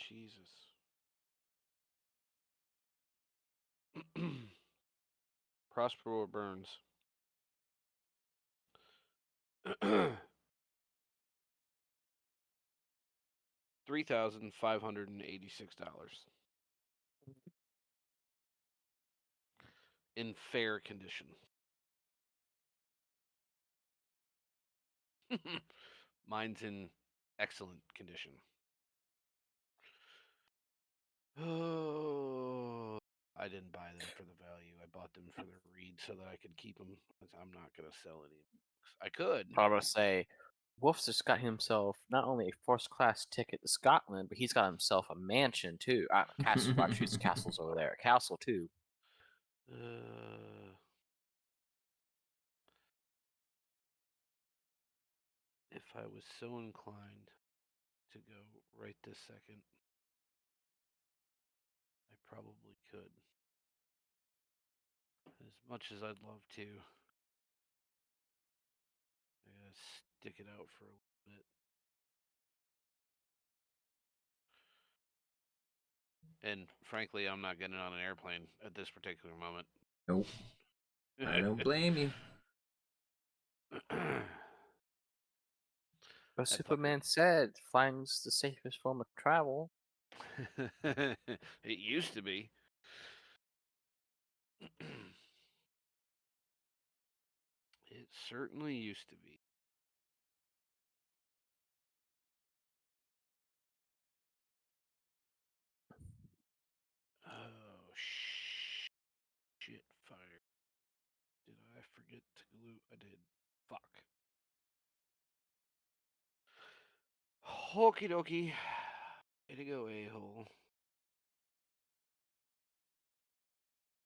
Jesus. Prospero Burns. $3,586 in fair condition. Mine's in excellent condition. Oh, I didn't buy them for the value. I bought them for the read so that I could keep them. I'm not gonna sell any. I could. I was to say, Wolf's just got himself not only a first class ticket to Scotland, but he's got himself a mansion too. Castle, actually, it's castles over there. A castle too. If I was so inclined to go right this second, I probably could. As much as I'd love to, I gotta stick it out for a little bit. And frankly, I'm not getting on an airplane at this particular moment. Nope. I don't blame you. But Superman said flying's the safest form of travel. It used to be. It certainly used to be. Oh, shit, fire. Did I forget to glue? I did. Fuck. Okie dokie. Way to go, a-hole.